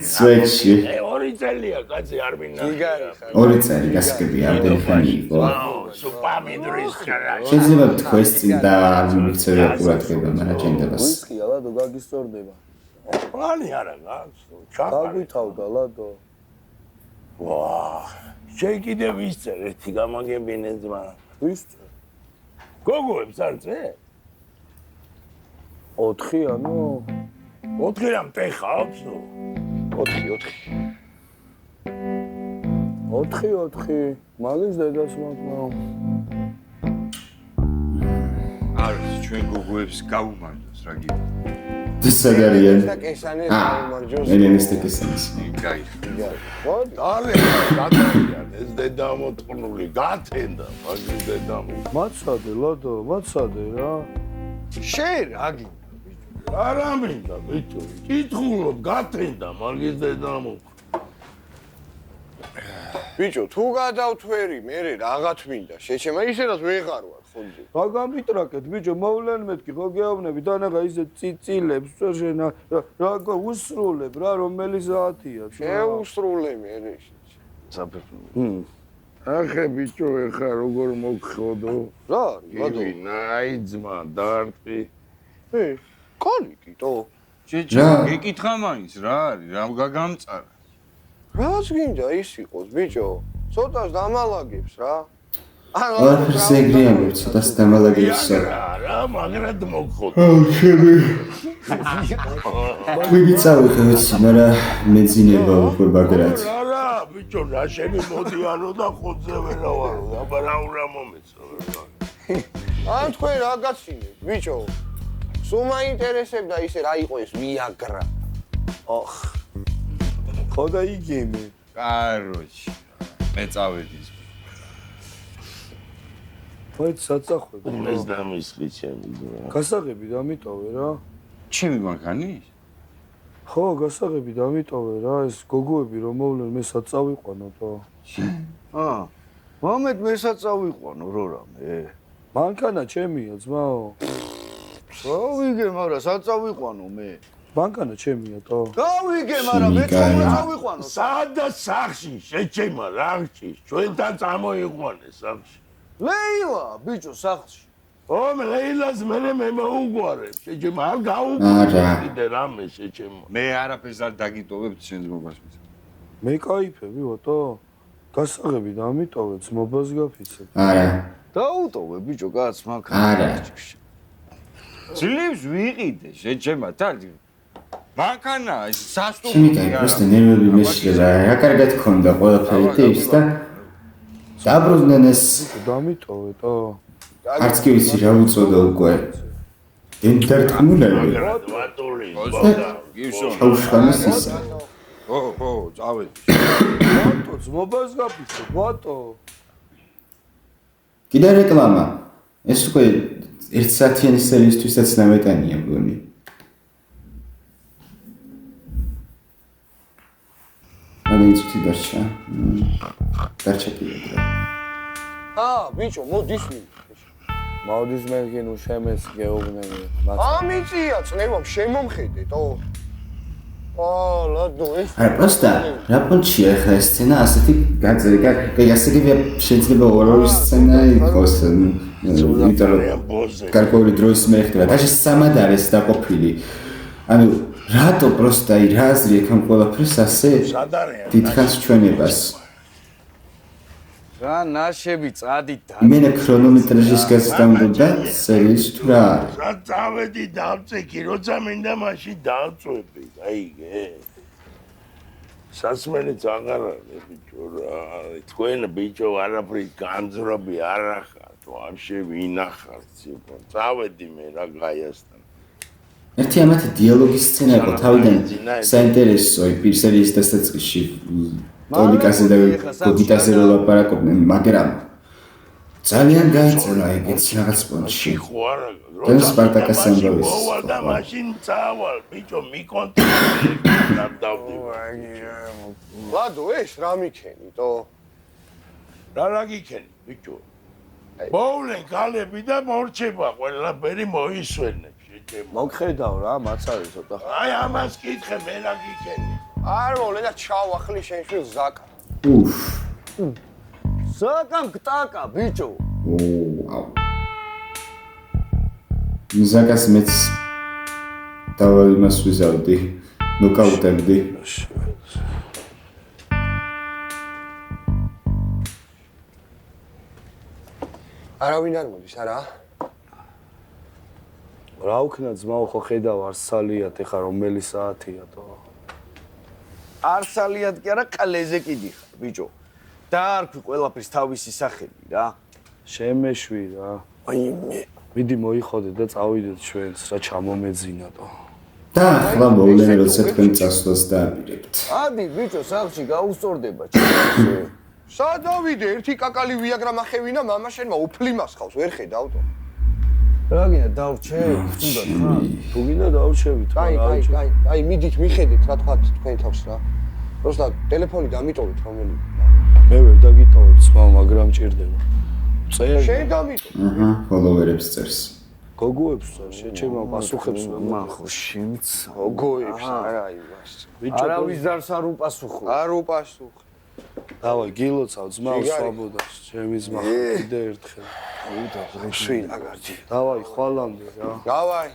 A: სვეჩი.
I: 2 წელია კაცი არ მინდა.
C: ჯიგარი ხარ.
A: 2 წელი გასაგები ამდენი ხანი იყო.
I: სუპამიდრის ჩარა.
A: შეიძლება თქვენ წინ და არ მიქცევია ყურადღება, მაგრამ ჭენდებას.
H: ვისკია ლადო გაგისწორდება.
I: პლანი არა გაქვს.
H: გაგვითავდა ლადო.
I: ვაა. შენ კიდე ვისწერ ერთი გამაგებინე ძმა.
H: ვისწერ?
I: გოგოებს არ წე?
H: 4 ანუ
I: 4 რამ ტეხავს?
C: 4.
H: მაგის დედას მოწმო.
M: არის ჩვენ გოგოებს გაუმარჯოს რა გიო.
A: დისაგარიან.
C: და კესანი გამარჯოს.
A: ელენეს და კესანის.
M: გაი.
I: დალე გადავიან ეს დედა მოწყნული გათენდა მაგის დედა
H: მაცადე ლადო, მაცადე რა.
I: შენ რა გინდა ბიჭო? არა მინდა ბიჭო. კითხულობ გათენდა მაგის დედა
C: ბიჭო, თუ გადავთვერი, მე რაღაც მინდა. შეჩემა ისედაც ვეღარ ვარ ხოლმე.
H: რა გამიტრაკეთ ბიჭო, მოვლენ მეთქი ხო გეუბნები, დანაღა ისე წილებს, შენა რა უსრულებ რა, რომელი საათია?
C: შეუსრულე მე.
I: ახე ბიჭო ეხა როგორ მოგხოდო?
C: რა,
I: გიგი, აი ძმა დარტყი.
C: კოლიკი თო.
M: შეჭა, გეკითხა მაინც რა არის, რა გაგამწარა.
C: რაც გინდა ის იყოს ბიჭო, ცოტას დამალაგებს რა.
A: არც ეგრეა, ცოტას დამალაგებს.
I: რა, მაგრად მოგხოდო.
A: ჩემი. ვიგიცავთ, მაგრამ მეძინება უკვე ბაგრად.
I: რა, ბიჭო, რა შენი მოდივარო და ხოძე ვერავარო, აბა რა უნდა მომეცო.
C: ან თქვენ რა გაცინეთ, ბიჭო? სულ მაინტერესებდა ისე რა იყო ეს ვიაგრა. ოხ.
H: ხო და იგენე.
M: კაროჩი. მე წავედი.
H: მოიც საწახვები.
I: ეს დამისხი ჩემი ძმა.
H: გასაღები დამიტოვე რა.
M: ჩემი მანქანი?
H: ხო, გასაღები დამიტოვე რა, ეს გოგოები რომ მოვლენ მე საწავიყვანო თო.
C: მომეთ მე საწავიყვანო რო რამე.
H: მანქანა ჩემია ძმაო.
C: რა ვიგე, მაგრამ საწავიყვანო მე.
H: მანქანა ჩემია თო.
C: გავიგე, მაგრამ მე წავიყვანო.
I: სადა სახში შეჭემა რაღში, ჩვენთან წამოიყვანე სახში.
C: ლეილა, ბიჭო, სახლში.
I: ლეილას მე მოუგვარებ. შეჭემ არ
A: არა.
I: გაუგვარებ კიდე რამე შეჭემ.
M: მე არაფერს არ დაგიტოვებ შენ ძმობას.
H: მე кайფები ვატო? გასაღები და ამიტოვე ძმობას გაფიცებ.
A: არა.
D: დაუტოვე ბიჭო კაც მაგ.
A: არა.
M: ძლივს ვიყიდე შეჭემა თან. მანქანა
A: ჩემი კაი
M: სასტუმროა.
A: просто ნერვები მეშლება. რა კარგად ქონდა ყველაფერი და ის და დაბრუნდნენ ეს
H: დამიტოვე
A: არც კი ვიცი რა უწოდა უკვე. დენდარტყმულები.
I: ვატური.
A: აუშხამეს ისა.
M: ო, წავედი.
H: ვატო ძმობას გაფიცებ ვატო?
A: კიდე რეკლამა. ეს უკვე 1 საათიანი სერიისთვისაც ნამეტანია მგონი. აიცი დარჩა. დარჩა კიდე.
C: ბიჭო, მოდის მი.
H: მოდის მე გინუ შემეს გეუბნები.
C: ამიწია წნევამ შემომხედეთ, ლადო ეს.
A: არა, просто რა პონჩია ხა ეს სცენა ასეთი გაძლიერდა. კი, ასე კი შეიძლება ორ სცენა იყოს. იმიტომ რომ გარკვეული დროის მე ხდება. და შესაძლოა არის დაყოფილი. ანუ რატო просто რა აზრი აქვს ამ ყველაფერს ასე დიდხანს ჩვენებას.
D: რა ნაშები წადი და
A: იმენა ქრონომეტრაჟის გასტამბობდა სერიის თუ რა არის?
I: რა წავედი დავწეკი, როცა მინდა მაშინ დავწვევი, აიგე. სასმელიც აღარ არის ბიჭო რა, თქვენ ბიჭო არაფრის განძრობი არ ახართ, ვაფშე ვინახართ ციფრო. წავედი მე რა გაიასთან.
A: ერთი ამათ დიალოგის სცენა იყო თავიდან საინტერესო სერიის დასაწყისში. ტოლიკაზე და გოგიტაზე ვლაპარაკობდნენ, მაგრამ ძალიან გაიწელა ეგეც რაღაც პონჩი. და სპარტაკას ამბავი.
I: და მაშინ წავალ, ბიჭო, მიკონტროლე.
C: ლადო, ეს რა მიქენი, თო?
I: რა გიქენი, ბიჭო? მოვლენ გალები და მორჩება, ყველაფერი მოისვენე, შეჭება.
H: მოგხედავ რა, მაცარი ცოტა.
I: აი ამას კითხე, მე რა გიქენი.
C: არ მოვლე და ჩავახლი შენ შვილ ზაკა.
D: ზაკამ გტაკა ბიჭო.
A: აუ. ზაკას მეც დავალ იმას ვიზავდი. ნოკაუტებდი.
C: არავინ არ მოდის, არა?
H: რა ვქნა ძმაო ხო ხედავ არსალიათ ეხა რომელი საათია თო?
D: არსალიად კი არა ყლეზე კიდი ხარ ბიჭო. დაარქვი ყველაფერს თავისი სახელი რა.
H: შემეშვი რა.
C: აი მე
H: მიდი მოიხოდე და წავიდეთ ჩვენს რა ჩამომეძინა თო.
A: და ახლა მოვლენ როცა თქვენ წასვლას დააპირებთ.
D: ადი ბიჭო სახში გაუსწორდება ჩემს.
C: სადავიდე ერთი კაკალი ვიაგრა მახევინა მამა შენმა უფლიმას ხავს ვერ ხედავ თო.
D: რა გინდა დავრჩე? თუნდაც ხა?
H: თუ გინდა დავრჩევით.
C: აი მიდით მიხედეთ რა თქვა თქვენ თავს რა. просто ტელეფონი დამიტოვეთ რომელი.
H: მე ვერ დაგიტოვებ სხვა, მაგრამ ჭირდება.
C: შენ დამიტოვე.
A: აჰა, ფოლოვერებს წერს.
H: გოგოებს წერს, შეჩემა პასუხებს
D: მან ხო შენც
C: გოგოებს არა იმას.
D: არავის დარს არ უპასუხო.
C: არ უპასუხ.
H: დავაი გილოცავ ძმაო სვაბოდას, ჩემი ძმა კიდე ერთხელ.
C: შვენ აგარჯი.
H: დავაი ხვალამდე რა.
C: დავაი.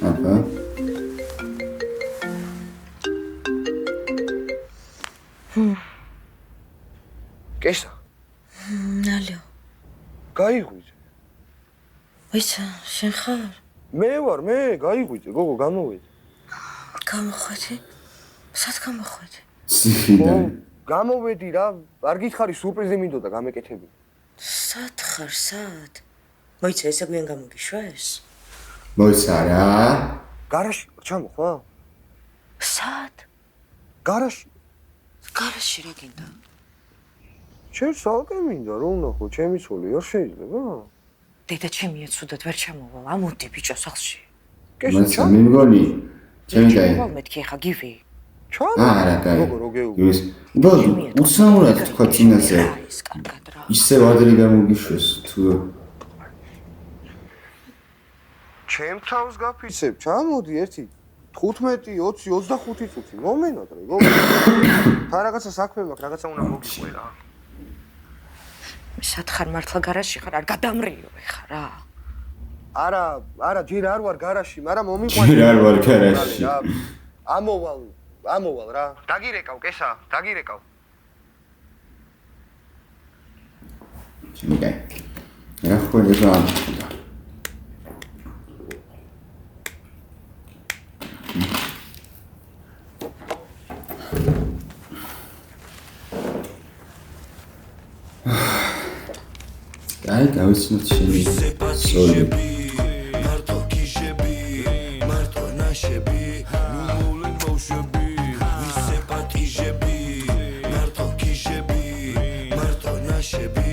A: აჰა.
C: კეშა.
J: ნალო.
C: გაიღვიძე.
J: ვიცა, შენ ხარ?
C: მე ვარ, გაიღვიძე, გოგო გამოვედი.
J: გამოხვედი? სად გამოხვედი?
A: ციხიდან.
C: გამოვედი რა, არ გითხარი სურპრიზი მინდოდა გამეკეთები.
J: სად ხარ, სად? მოიცა, ესე გვიან გამოგიშვეს?
A: მოიცა რა?
C: გარაში ჩამოხვა?
J: სად?
C: გარაში.
J: გარაში რა გინდა?
C: შენ სალკე მინდა რომ ნახო, ჩემი ცოლი არ შეიძლება?
J: დედა ჩემია ცუდად ვერ ჩამოვალ, ამოდი ბიჭო სახლში.
A: კეშა, მე მგონი, ჩემი კაი.
J: მეთქი ხა გივი.
A: არა, კაი. ის ბოლო, უსაურად თქვა წინაზე. ისე ვადრი გამოგიშვეს თუ
C: ჩემ თავს გაფიცებ, ჩამოდი ერთი 15, 20, 25 წუთი მომენად რეგო. თან რაღაცა საქმე მაქვს, რაღაცა უნდა მოგიყვე რა.
G: სათხარ მართლა გარაჟში ხარ, არ გადამრიო ხარ რა.
C: არა, ჯერ არ ვარ გარაჟში, მაგრამ მომიყვანე.
A: ჯერ არ ვარ გარაჟში.
C: ამოვალ რა. დაგირეკავ, კესა, დაგირეკავ.
A: ჩინგაი. რა ხოლმე ამ. აი, გავიცნობ შენი სოლი.
L: მარტო ქიშები, მარტო ნაშები, ნუმოვლენ ბავშვები, ვისე პატიჟები, მარტო ქიშები, მარტო ნაშები,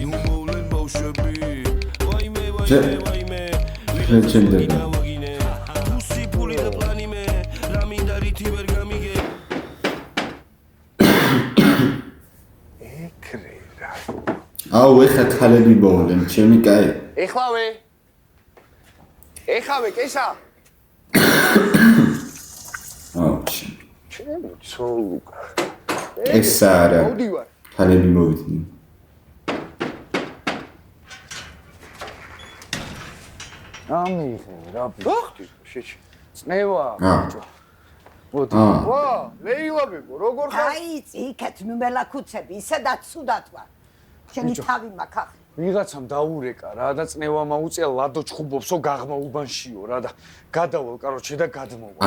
L: ნუმოვლენ ბავშვები. ვაიმე, ვაიმე,
A: შეჩენდება.
L: უსი ფული და პლანი მე, რა მინდა რითი ვერ გამიგე.
A: აუ, ეხა ქალები მოვლენ, ჩემი კაი.
C: ეხავე, კესა.
A: აუ,
C: ჩემი ცოლუკა.
A: ეს არა. ქალები მოვიდნენ.
H: ამიღე რა
C: ვახტი, შეჩი.
H: წნევა. მოდი.
C: ვა, ლეილა ბებო, როგორ ხარ?
K: დაიწი იქეთ ნუმელა ქუცები, ისედაც სუდათ ვარ. შენი თავი მაქვს ახლა.
H: ვიღაცამ დაურეკა რა და წნევა მაუწია ლადო ჩხუბობსო გაღმა უბანშიო რა და გადავალ კაროჩე და გადმოვა.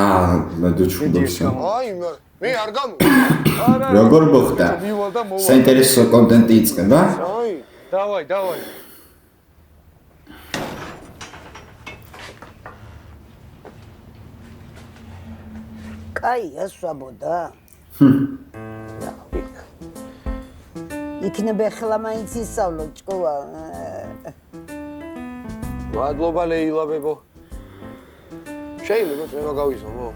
A: ლადო ჩხუბობსო.
C: აი, მე არ გამო.
A: როგორ მოხდა? საინტერესო კონტენტი იწყება?
C: აი,
H: დავაი.
K: კაია სვაბოდა. იქნება ახლა მაინც ისავლო ჭკუა.
C: მადლობა ლეილა ბებო. შეიძლება წვემა გავიზომო?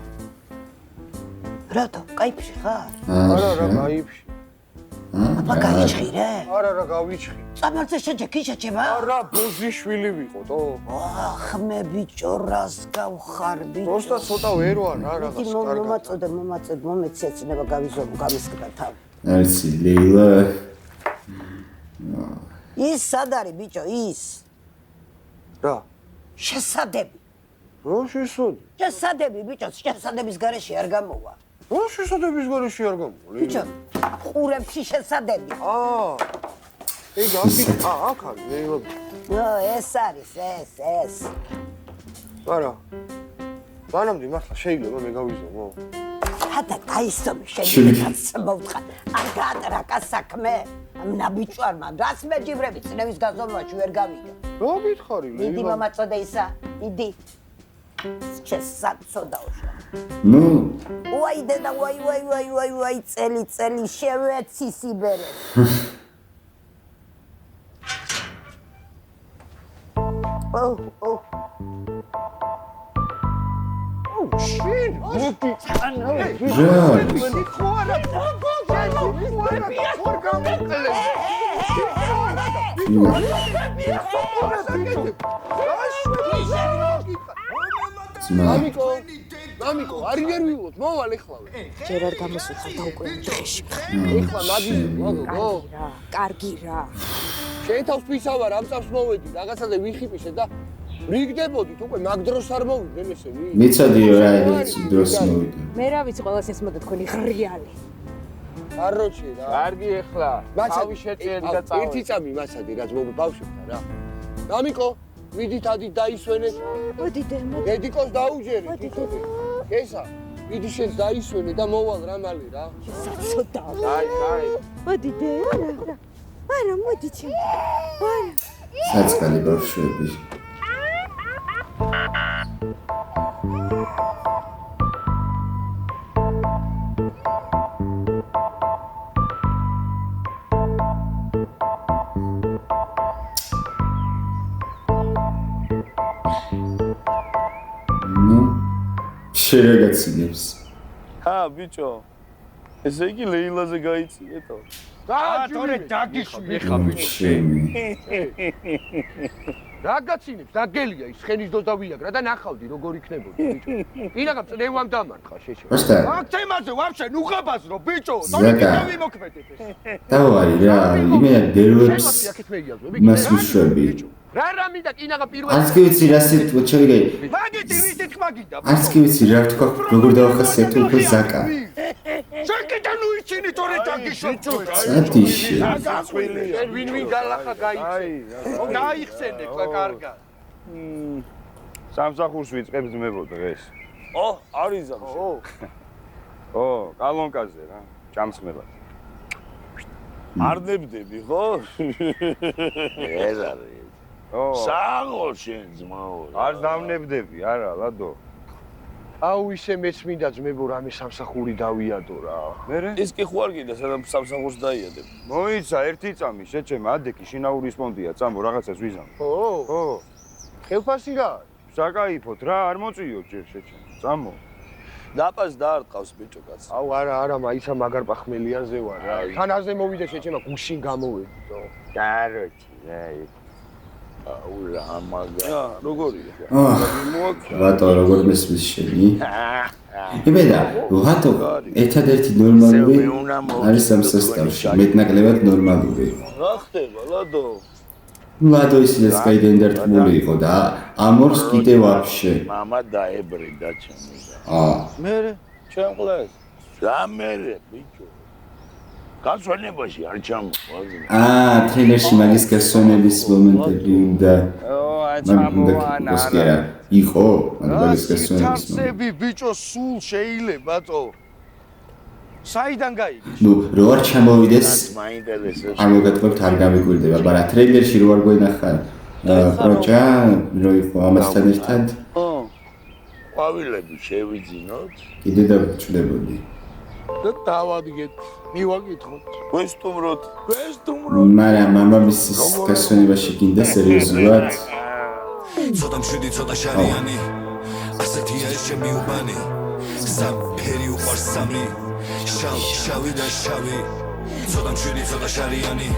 K: რატო? კაიფში ხარ?
C: არა, კაიფში.
K: აბა გაიჭირე?
C: არა, გავიჭრი.
K: წამალზე შეჯექი შეჭება?
C: არა, ბოზიშვილი ვიყო,
K: ხმე ბიჭო, რას გავხარბი?
C: პროსტა ცოტა ვერ ვარ რა რაღაც
K: კარგად. მომაწოდ, მომეცეცნება გავიზომო, გამისკდა თავი.
A: არიცი, ლეილა.
K: ის სად არის ბიჭო, ის?
C: რა?
K: შესადები.
C: რა შესადი?
K: შესადები ბიჭო, შესადების გარეშე არ გამოვა.
C: რა შესადების გარეშე არ გამოვა?
K: ბიჭო, ყურებში შესადები.
C: ეგ აქ არის ლეილა.
K: ეს არის, ეს.
C: არა. მანამდე მართლა შეიძლება მე გავიზომო?
K: ხათა დაისწომი შეიძლება მოვთხარ. არ გაატრაკა საქმე. ნაბიჭვარმა რას მეჯიბრები წნევის გაზომვაში ვერ გავიგე.
C: რა გითხარი ლეილა?
K: დიდი მომაწოდე ისა, დიდი. შესაძოდაო. ვაი დედა, ვაი, წელი შევეცი სიბერე.
C: შენ მოდი წანა. მამიკო, არ იერვილოთ, მოვალ ეხლავე.
G: ჯერ არ გამოსუხარ და უკვე ხეში.
C: ეხლა მაგის მოგო.
G: კარგი რა.
C: შენ თავს ფისავარ, ამ წავს მოვედი, რაღაცაზე ვიხიპიშე და რიგდებოდით უკვე მაგ დროს არ მოვიდნენ ესენი.
A: მიცადიო რა ეს დროს მოვიდა.
G: მე რა ვიცი ყოველს ეს მოდა თქვენი ღრიალი.
C: აროჩი რა.
H: კარგი ეხლა. თავი შეჭიერი და წავედი.
C: ერთი წამი მასადი რაც ბავშვებთან რა. მამიკო, მიდით ადი დაისვენეთ.
G: მოდი დემო.
C: დედიკოს დაუჯერე თვითონ. ესა, მიდი შენ დაისვენე და მოვალ რა მალე რა.
G: საცოდა.
C: აი.
G: მოდი დემო. არა, მოდი ჩემ. არა.
A: საწყალი ბავშვები. შეგაცინებს.
H: ბიჭო. ესე იგი ლეილაზე გაიწიეთო.
C: რა, თორე დაგიხვი ხა ბიჭო.
B: რა გაცინებს? დაგელია ის ხენის დო დავიაგრა და ნახავდი როგორ იქნებოდა ბიჭო. ინახავ წნევამ დამარხა შეშე.
F: აქ თემაზე ვაფშე ნუღაბაზრო ბიჭო.
A: დავიმოქმედებ ეს. დავარი რა, იმენა დეროებს მას ვიშვები.
B: რა მინდა კინაღა პირველ
A: არც კი ვიცი რა სიტყვა ჩავიგე.
B: მაგეთი რითი თქმა გინდა?
A: არც კი ვიცი რა თქვა როგორ დავახასიათო უფრო ზაკა.
B: შეკიდა ნუ იცინი თორე დაგიშვებო.
A: სათიში.
B: ვინ გალახა გაიხსენე. გაიხსენე კარგად.
F: სამსახურს ვიწყებ ძმებო დღეს.
H: ო, არის ზამში.
F: ო, კალონკაზე რა, ჭამსხმელად.
I: არ ნებდები ხო? ეს არის. საღო შენ ძმაო.
F: არ დავნებდები, არა, ლადო.
B: აუ ისე მეც მინდა ძმებო რამე სამსახური დავიადო რა.
H: ის კი ხო არ გინდა სადამ სამსახურს დაიადებ.
F: მოიცა ერთი წამი შეჩემა ადეკი შინაურის ფონდია წამო რაღაცას ვიზამ.
B: ო. ხელფასი რა?
F: საკაიფოთ რა არ მოწიო ჯერ შეჩემა. წამო.
H: დაპას დაარტყავს ბიჭო კაცი.
B: აუ არა, მაიცა მაგარ პახმელიანზე ვარ რა. თან აზე მოვიდა შეჩემა გუშინ გამოვედო.
I: კაროჩი რა. აუ რა მაგა.
H: როგორია?
A: ვატო როგორ მესმის შენი? იმენა, ვატო ერთადერთი ნორმალური არის ამ სასტავში, მეტნაკლებად ნორმალური.
H: რა ხდება, ლადო?
A: ლადო ისინიც კაიდან დარტყმული იყო და ამორს კიდე ვაფშე.
I: მამა დაებრიდა ჩემი.
H: მერე ჩემყლეს.
I: რა მერე ბიჭო. გასვენებაში არ ჩამოყვაზე.
A: ტრენერში მაგის გასვენების მომენტები უნდა.
H: ჩამოვანა.
A: იყო მაგის გასვენების.
H: თამსები ბიჭო სულ შეიძლება თო. საიდან გაიგე?
A: ნუ რო არ ჩამოვიდეს.
I: მაინტერესებს.
A: არ მოგატყობთ არ გამიკვირდება, მაგრამ ტრეილერში რო არ გვენახა. პროჭა რო იყო ამასთან ერთად.
I: ყვავილები შევიძინოთ.
A: კიდე დავჭდებოდი.
B: და დავადგეთ, მივაკითხოთ.
H: ვესტუმროთ.
A: მაგრამ მამამისის გასვენებაში გინდა სერიოზულად.
L: ცოტა მშვიდი, ცოტა შარიანი. ასეთია ეს ჩემი უბანი. სამფერი უყვარს სამი. შავი და შავი. ცოტა მშვიდი, ცოტა შარიანი.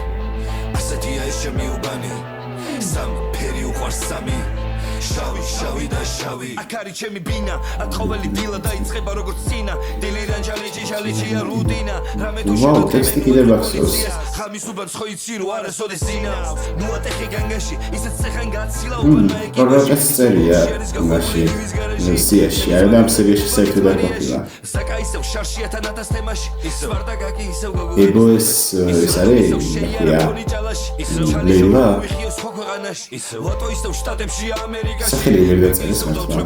L: ასეთია ეს ჩემი უბანი. სამფერი უყვარს სამი. შავი და შავი. აქ არის ჩემი ბინა, ატყოველი დილა დაიწყება როგორც წინა. დილიდან ჩალიჩია რუტინა. რამე თუ
A: ტექსტი კიდე მახსოვს.
L: ხამის უბანს ხო იცი რო არასოდეს ძინავს. ნუ ატეხი განგაში, ისეთ ცეხან გაცილა უბანმა ეკი.
A: პროგრამას წერია მაშინ სიაში, არა და ამ სერიაში საერთოდ არ ყოფილა.
L: საკა ისევ შარშია თანათას თემაში. სპარტაკაკი ისევ გოგო.
A: ებოს ეს არის ია. ლეილა.
L: ვატო ისევ შტატებში ამერიკაში.
A: სახელი ვერ დაწერეს მართლა.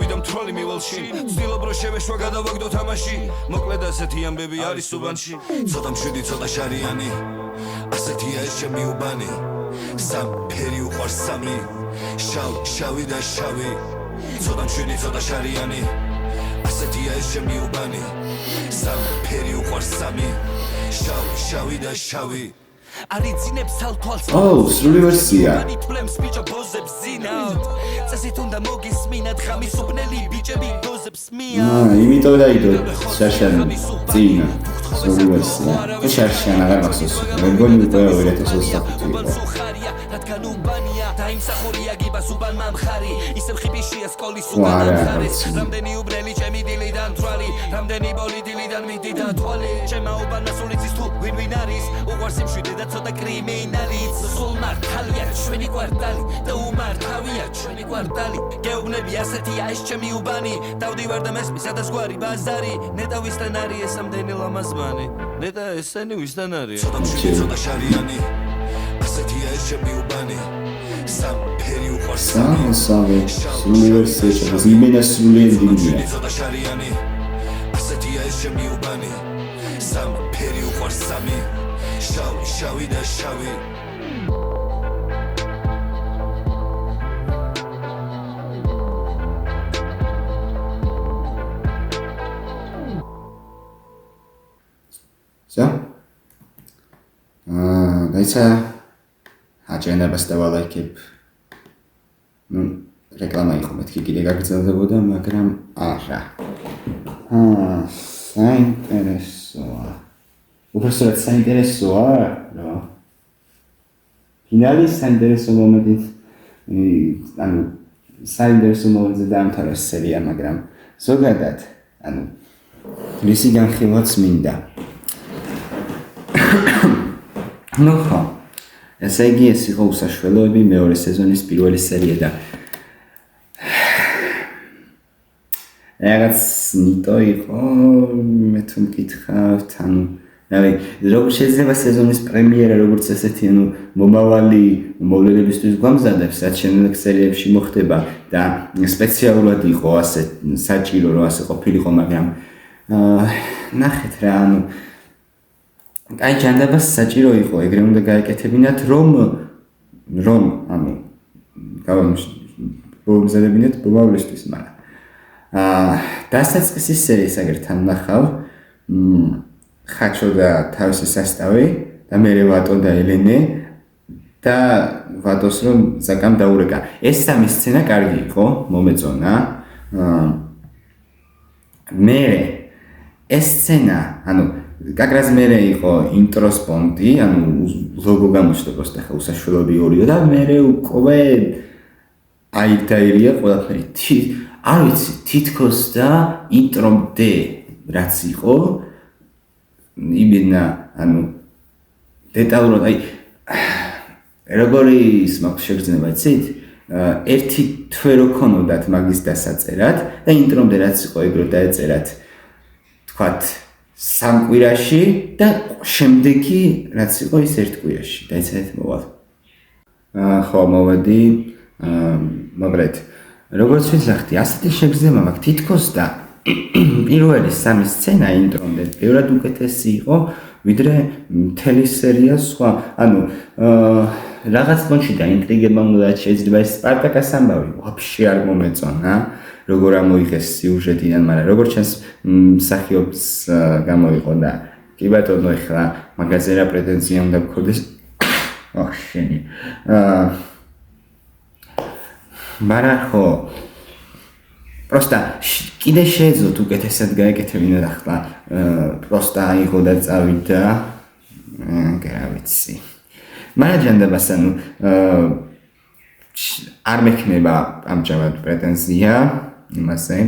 L: ვცდილობ რომ შევეშვა გადავაგდო თამაში. მოკლედ ასეთი ამბები არის უბანში. ცოტა მშვიდი, ცოტა შარიანი. ასეთია ეს ჩემი უბანი. სამფერი უყვარს სამი. შავი და შავი. ცოტა მშვიდი, ცოტა შარიანი. ასეთია ეს ჩემი უბანი. სამფერი უყვარს სამი. შავი და შავი. არიცინებს თვალს.
A: სრული ვერსია.
L: ფლემს ბიჭო ბოზებს ზინავთ. წესით უნდა მოგისმინათ ხამის უბნელი ბიჭები დოზებს მია.
A: იმიტომ დაიდო შაშან წინა. სრული ვერსია. შაშან აღარ მახსოვს. მეგონი უკვე 2025.
L: რადგან უბანია დაიმსახურია გიბას უბანმა მხარი. ისევ ხიპიშია სკოლის უბანამ ხარეს. რამდენი უბნელი ჩემი დილიდან თვალი. რამდენი ბოლი დილიდან მიდიდა თვალი. ჩემა უბანა სულიცის თუ ვინ არის. უყვარს იმშვიდე და ცოტა კრიმინალიც. სულ მართალია ჩვენი კვარტალი და უმართავია ჩვენი კვარტალი. გეუბნები ასეთია ეს ჩემი უბანი. დავდივარ და მესმის სადაც გვარი ბაზარი. ნეტა ვისთან არის ეს ამდენი ლამაზმანი. ნეტა ესენი ვისთან არის. ცოტა მშვიდი, ცოტა შარიანი. ასეთია ეს ჩემი უბანი. სამფერი უყვარს
A: სამი. სრული ვერსია ჩემს იმენა სრული ენდინგია.
L: ცოტა შარიანი. ასეთია ეს ჩემი უბანი. სამფერი უყვარს სამი. შავი და შავი.
A: დაიცა აჯენებას დავალაიქებ. რეკლამა იყო მეთქი კიდე გაგრძელდებოდა, მაგრამ არა. საინტერესოა. უბრალოდ საინტერესოა, რა. ფინალის საინტერესო მომენტით ანუ საინტერესო მომენტზე დაამთავრა სერია, მაგრამ ზოგადად, ანუ რისი განხილვაც მინდა. ნუ ხო, ესე იგი ეს იყო უსაშველოები მეორე სეზონის პირველი სერია და რაღაც ნიტო იყო, მე თუ მკითხავთ, ანუ როგორ შეიძლება სეზონის პრემიერა როგორც ესეთი, ანუ მომავალი მოვლენებისთვის გვამზადებს, რაც შემდეგ სერიებში მოხდება და სპეციალურად იყო ასე საჭირო, რომ ასე ყოფილიყო, მაგრამ ნახეთ რა, ანუ აი ჯანდაბას საჭირო იყო, ეგრე უნდა გაეკეთებინათ, რომ ანუ გავამზადებინათ მომავლისთვის, მაგრამ დასაწყისის სერიას აგერ თან ნახავ, ხაჩო და თავისი სასტავი და მერე ვატო და ელენე და ვატოს რომ ზაკამ დაურეკა. ეს სამი სცენა კარგი იყო, მომეწონა. მერე ეს სცენა, ანუ კაკრას მერე იყო ინტროს პონტი, ანუ ლოგო გამოჩნდა პროსტა ხა უსაშველოები ორიო და მერე უკვე აირია ყველაფერი. არ ვიცი, თითქოს და ინტრომდე რაც იყო იმენა, ანუ დეტალურად, აი როგორი ის მაქვს შეგრძნება, იცით? ერთი თვე რო ქონოდათ მაგის დასაწერად და ინტრომდე რაც იყო ეგრო დაეწერათ, თქვათ, 3 კვირაში და შემდეგი რაც იყო ის 1 კვირაში. დაიცადეთ მოვალ. ხო, მოვედი, მოგრეთ. როგორც ვიზახდი, ასეთი შეგრძნება მაქვს თითქოს და პირველი 3 სცენა ინტრომდე ბევრად უკეთესი იყო, ვიდრე მთელი სერია სხვა. ანუ რაღაც პონჩი და ინტრიგება უნდა შეიძლება ეს სპარტაკას ამბავი ვაფშე არ მომეწონა, როგორ ამოიღეს სიუჟეტიდან, მაგრამ როგორც ჩანს მსახიობს გამოიყო და კი ბატონო, ეხლა მაგაზე რა პრეტენზია უნდა გქონდეს? ოხ, შენი. მაგრამ ხო პროსტა კიდე შეეძლოთ უკეთესად გაეკეთებინათ ახლა პროსტა აიღო და წავიდა რა ვიცი მაგრამ ჯანდაბას ანუ არ მექნება ამჟამად პრეტენზია იმაზე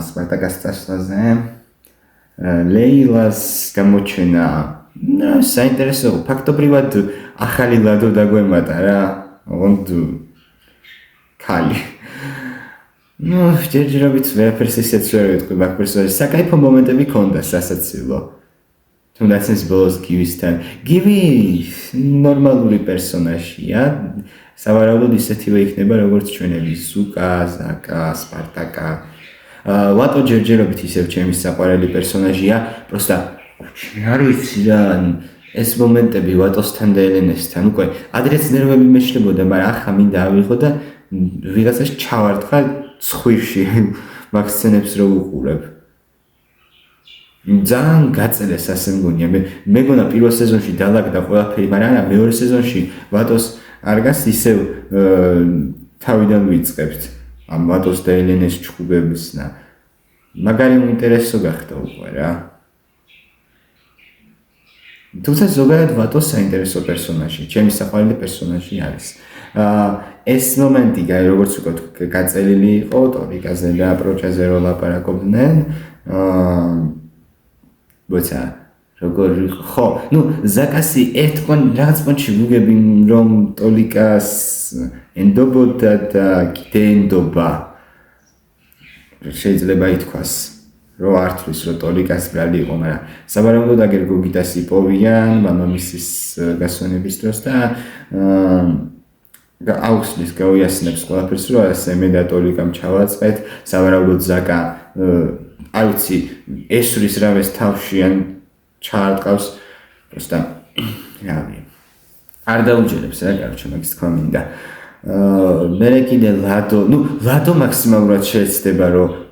A: სპარტაკას წასვლაზე ლეილას გამოჩენა საინტერესო ფაქტობრივად ახალი ლადო დაგვემატა რა ოღონდ ქალი ну, ჯერჯერობით ვერაფერს ისეც ვერ ვიტყვი მაგ პერსონაჟს. საკაიფო მომენტები ქონდა სასაცილო. თუნდაც ეს ბოლოს გივისთან. გივი ნორმალური პერსონაჟია. სავარაუდოდ ისეთივე იქნება როგორც ჩვენები ზუკა, ზაკა, სპარტაკა. ვატო ჯერჯერობით ისევ ჩემი საყვარელი პერსონაჟია. პროსტა არ ვიცი რა ეს მომენტები ვატოსთან და ელენესთან უკვე ადრეც ნერვები მეშლებოდა, მაგრამ ახლა მინდა ავიღო და ვიღაცას ჩავარტყა ცხვირში მაგ სცენებს რო უყურებ. ძალიან გაწერეს ასე მგონია. მე მგონა პირველ სეზონში დალაგდა ყველაფერი, მაგრამ არა მეორე სეზონში ვატოს არგას ისევ თავიდან ვიწყებთ. ამ ვატოს და ელენეს ჩხუბების და მაგარი ინტერესო გახდა უკვე რა. თუმცა ზოგადად ვატო საინტერესო პერსონაჟი, ჩემი საყვარელი პერსონაჟი არის. ეს მომენტი, როგორც ვთქვი, გაწელილი იყო ტოპიკაზე და პროჩაზე რო ლაპარაკობდნენ. ბოცა, როგორ ხო, ну, ზაკასი რაღაც პონჩი ვუგები რომ ტოლიკას ენდობოდა და კიდე ენდობა. შეიძლება ითქვას. რო ართვის რო ტოლიკას ბრალი იყო, მაგრამ საბარაუდოდ აგერ გოგიტას იპოვიან მამამისის გასვენების დროს და აუხსნის გაუიასნებს ყველაფერს, რომ ასე მე და ტოლიკამ ჩავაწყეთ, საბარაუდოდ ზაკა არ ვიცი ესვრის რავეს თავში ან ჩაარტყავს, просто რავი. არ დაუჯერებს რა, კაროჩე მაგის თქვა მინდა. მე კიდე ლადო მაქსიმალურად შეეცდება, რომ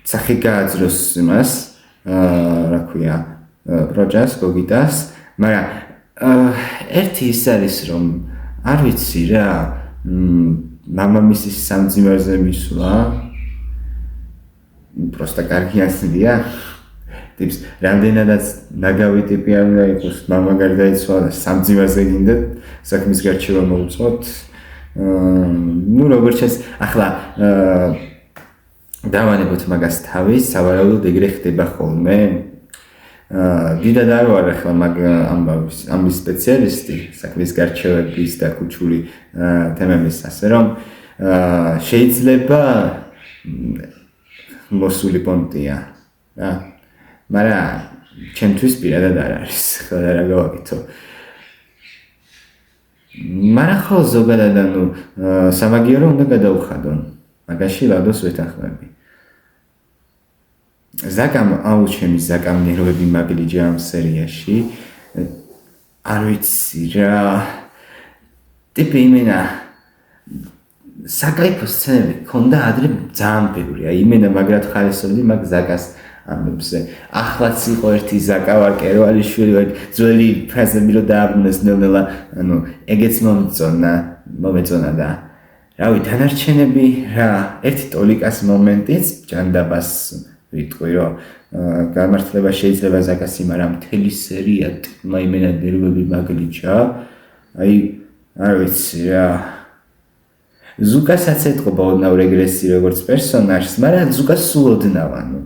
A: სახე გააძროს იმას, რა ქვია, პროჯას, გოგიტას, მაგრამ ერთი ის არის, რომ არ ვიცი რა, მამამისის სამძიმარზე მისვლა, просто კარგი ასლია. ტიპს, რამდენადაც ნაგავი ტიპი არ უნდა იყოს, მამა გარდაიცვალა და სამძიმარზე გინდა საქმის გარჩევა მოუწოთ. ну როგორც ეს ახლა დავანებოთ მაგას თავის, სავარაუდოდ ეგრე ხდება ხოლმე. დიდად არ ვარ ახლა მაგ ამის სპეციალისტი, საქმის გარჩევების და კუჩული თემების, ასე რომ შეიძლება მოსული პონტია, რა. მაგრამ ჩემთვის პირადად არ არის, ხო რა გავაკეთო. მაგრამ ხო ზოგადად ანუ სამაგიერო უნდა გადაუხადონ. მაგაში ლადოს ვეთანხმები. ზაკამ აუჩემი ზაკამ ნერვები მაგლიჯა ამ სერიაში. არ ვიცი რა. ტიპი იმენა საკაიფო სცენები ქონდა ადრე ძალიან ბევრი. აი იმენა მაგრად ხარისობდი მაგ ზაკას ამბებზე. ახლაც იყო ერთი ზაკა ვარკეროალიშვილი, ძველი ფრაზები რო დააბრუნეს ნელ-ნელა, ანუ ეგეც მომეწონა და რავი, დანარჩენები რა, ერთი ტოლიკას მომენტიც ჯანდაბას ვიტყვი, რომ გამართლება შეიძლება ზაკას იმარა მთელი სერია ტიპმა იმენა ნერვები მაგლიჯა. აი, არ ვიცი რა. ზუკასაც ეთყობა ოდნავ რეგრესი როგორც პერსონაჟს, მაგრამ ზუკას სულ ოდნავ, ანუ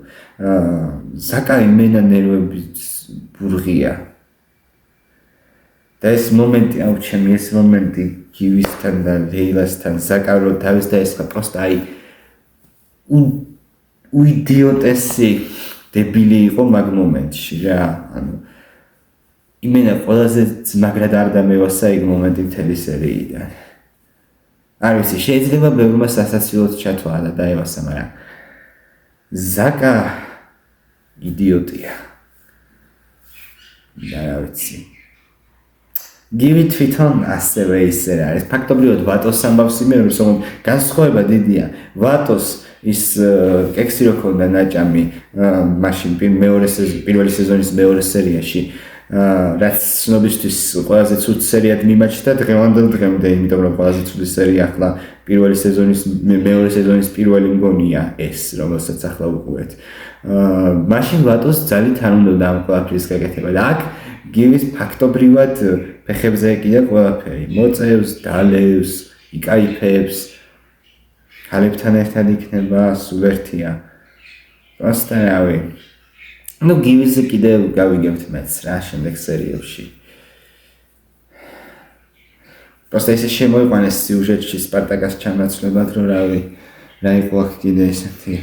A: ზაკა იმენა ნერვები ბურღია. და ეს მომენტი აუჩემი, ეს მომენტი გივისთან და ლეილასთან ზაკა რო თავის დაესხა, პროსტა აი უიდიოტესი დებილი იყო მაგ მომენტში რა, ანუ იმენა ყველაზე მაგრად არ დამევასა ეგ მომენტი მთელი სერიიდან. არ ვიცი, შეიძლება ბევრმა სასაცილოდ ჩათვალა და დაევასა, მაგრამ ზაკა იდიოტია. და რა ვიცი. გივი თვითონ ასევე ისე რა არის. ფაქტობრივად ვატოს ამბავს იმერებს, რომ განსხვავება დიდია. ვატოს ის კექსი რო ქონდა ნაჭამი მაშინ პირველი სეზონის მეორე სერიაში, რაც ცნობისთვის ყველაზე ცუდ სერიად მიმაჩნდა დღევანდელ დღემდე, იმიტომ რომ ყველაზე ცუდი სერია ახლა პირველი სეზონის მეორე სეზონის პირველი მგონია ეს, რომელსაც ახლა უყურეთ. მაშინ ვატოს ძალით არ უნდა ამ ყველაფრის გაკეთება და აქ გივის ფაქტობრივად ფეხებზე ეკიდა ყველაფერი, მოწევს, დალევს, იკაიფებს, ხალებთან ერთად იქნება, სულ ერთია. პროსტა რავი. ну გივიზე კიდევ გავიგებთ მეც რა შემდეგ სერიებში. პროსტა ისე შემოიყვანეს სიუჟეტში სპარტაკას ჩამაცვლებად, რომ რავი, რა იყო აქ კიდე ესეთი.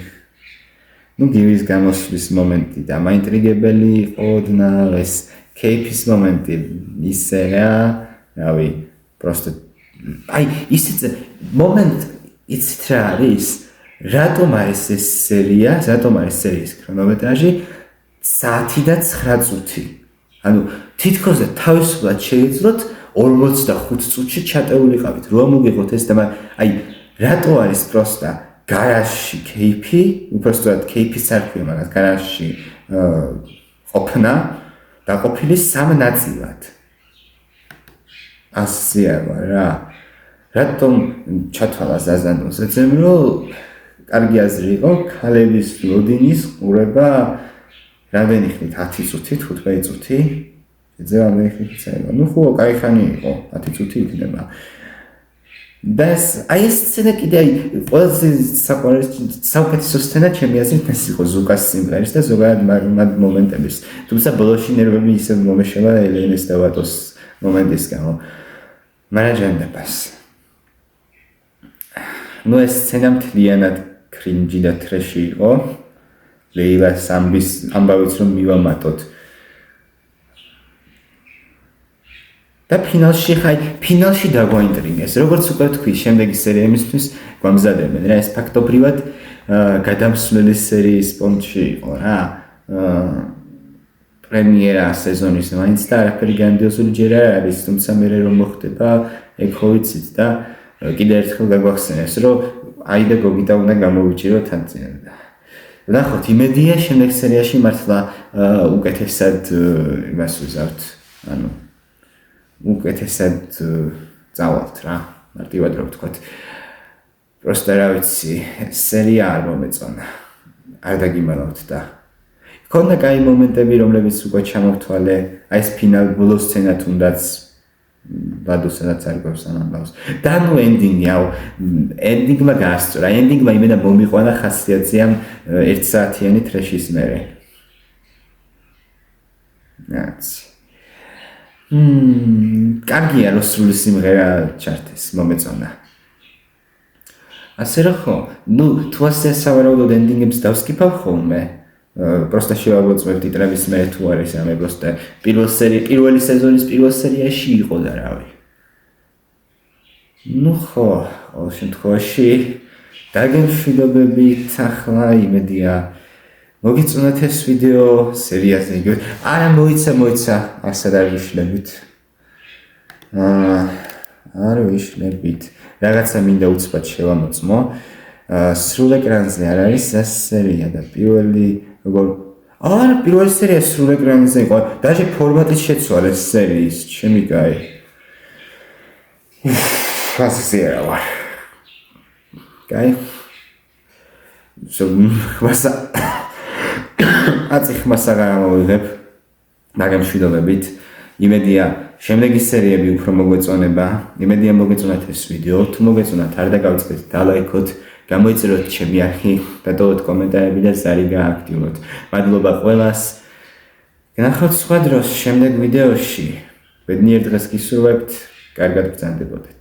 A: ну გივის გამოსვლის მომენტი და მაინტრიგებელი იყო ოდნავ ეს кейფის მომენტი ისე რა, რავი, პროსტა აი ისეთ მომენტ იცით რა არის? რატომ არის ეს სერია, რატომ არის სერიის ქრონომეტრაჟი საათი და 9 წუთი. ანუ თითქოს თავისუფლად შეიძლოთ 45 წუთში ჩატეულიყავით. რო მოგიღოთ ეს და აი რატო არის პროსტა გარაჟში кейფი, უბრალოდ кейფის არ ქვია, მაგრამ გარაჟში ყოფნა დაყოფილი 3 ნაწილად. ასეა რა. რატომ ჩათვალა ზაზანოს ეცემ რომ კარგი აზრი იყო ქალების ლოდინის ყურება რამდენი ხნით 10 წუთი, 15 წუთი. შეიძლება რამდენი ხნით წერა. ну ხო, კაი ხანი იყო, 10 წუთი იქნება. და აი ეს სცენა კიდე აი ყველაზე საუკეთესო სცენა ჩემი აზრით ეს იყო ზუკას სიმღერის და ზოგადად მაგ მომენტების. თუმცა ბოლოში ნერვები ისე მომეშალა ელენეს და ვატოს მომენტის გამო. მაგრამ ჯანდაბას. ну ეს სცენა მთლიანად კრინჯი და ტრეში იყო. ლეილას ამბავიც რომ მივამატოთ. და ფინალში დაგვაინტრიგეს. როგორც უკვე ვთქვი, შემდეგი სერიებისთვის გვამზადებენ რა, ეს ფაქტობრივად გადამსვლელი სერიის პონჩი იყო რა. პრემიერა სეზონის მაინც და არაფერი გრანდიოზული ჯერ არ არის, თუმცა მე რომ მოხდება, ეგ ხო ვიცით და კიდე ერთხელ გაგვახსენეს, რომ აი და გოგიტა უნდა გამოვიჭიროთ ამ წინ. ნახოთ, იმედია შემდეგ სერიაში მართლა უკეთესად იმას ვიზავთ, ანუ უკეთესად წავალთ რა, მარტივად რო ვთქვათ. პროსტა რა ვიცი, სერია არ მომეწონა. არ დაგიმალავთ და ქონდა კაი მომენტები, რომლებიც უკვე ჩამოვთვალე, აი ეს ფინალ ბოლოს სცენა თუნდაც ბადუსაც არ გვაქვს ამ ამბავს. და ნუ ენდინგმა გასწორა. ენდინგმა იმენა მომიყვანა ხასიათზე ამ 1 საათიანი ტრეშის მერე. ნაც. კარგია რომ სრული სიმღერა ჩართეს, მომეწონა. ასე რა ხო? ნუ თუ ასე სავარაუდოდ ენდინგებს დავსკიფავ ხოლმე. Просто შევავწევ ტიტრების მე თუ არის ამე просто პირველი სეზონის პირველ სერიაში იყო და რავი. ნუ ხო, ყოველ შემთხვევაში დაგემშვიდობებით ახლა იმედია მოგიწონათ ეს ვიდეო სერიაზე იგივე. არა მოიცა, ასად არ ვიშლებით. არ ვიშლებით. რაღაცა მინდა უცბად შევამოწმო. სრულ ეკრანზე არ არის ეს სერია და პირველი სერია სრულ ეკრანზე იყო. даже ფორმატის შეცვალეს სერიის, ჩემი კაი. ფასია ვარ. კაი. ხმასა აწიხმასა გამოვიღებ. დაგემშვიდობებით. იმედია შემდეგი სერიები უფრო მოგვეწონება. იმედია მოგეწონათ ეს ვიდეო. თუ მოგეწონათ, არ დაგავიწყდეთ დალაიქოთ. გამოიწეროთ ჩემი არხი, დატოვოთ კომენტარები და ზარი გააქტიუროთ. მადლობა ყველას. გნახავთ სხვა დროს შემდეგ ვიდეოში. ბედნიერ დღეს გისურვებთ. კარგად ბრძანდებოდეთ.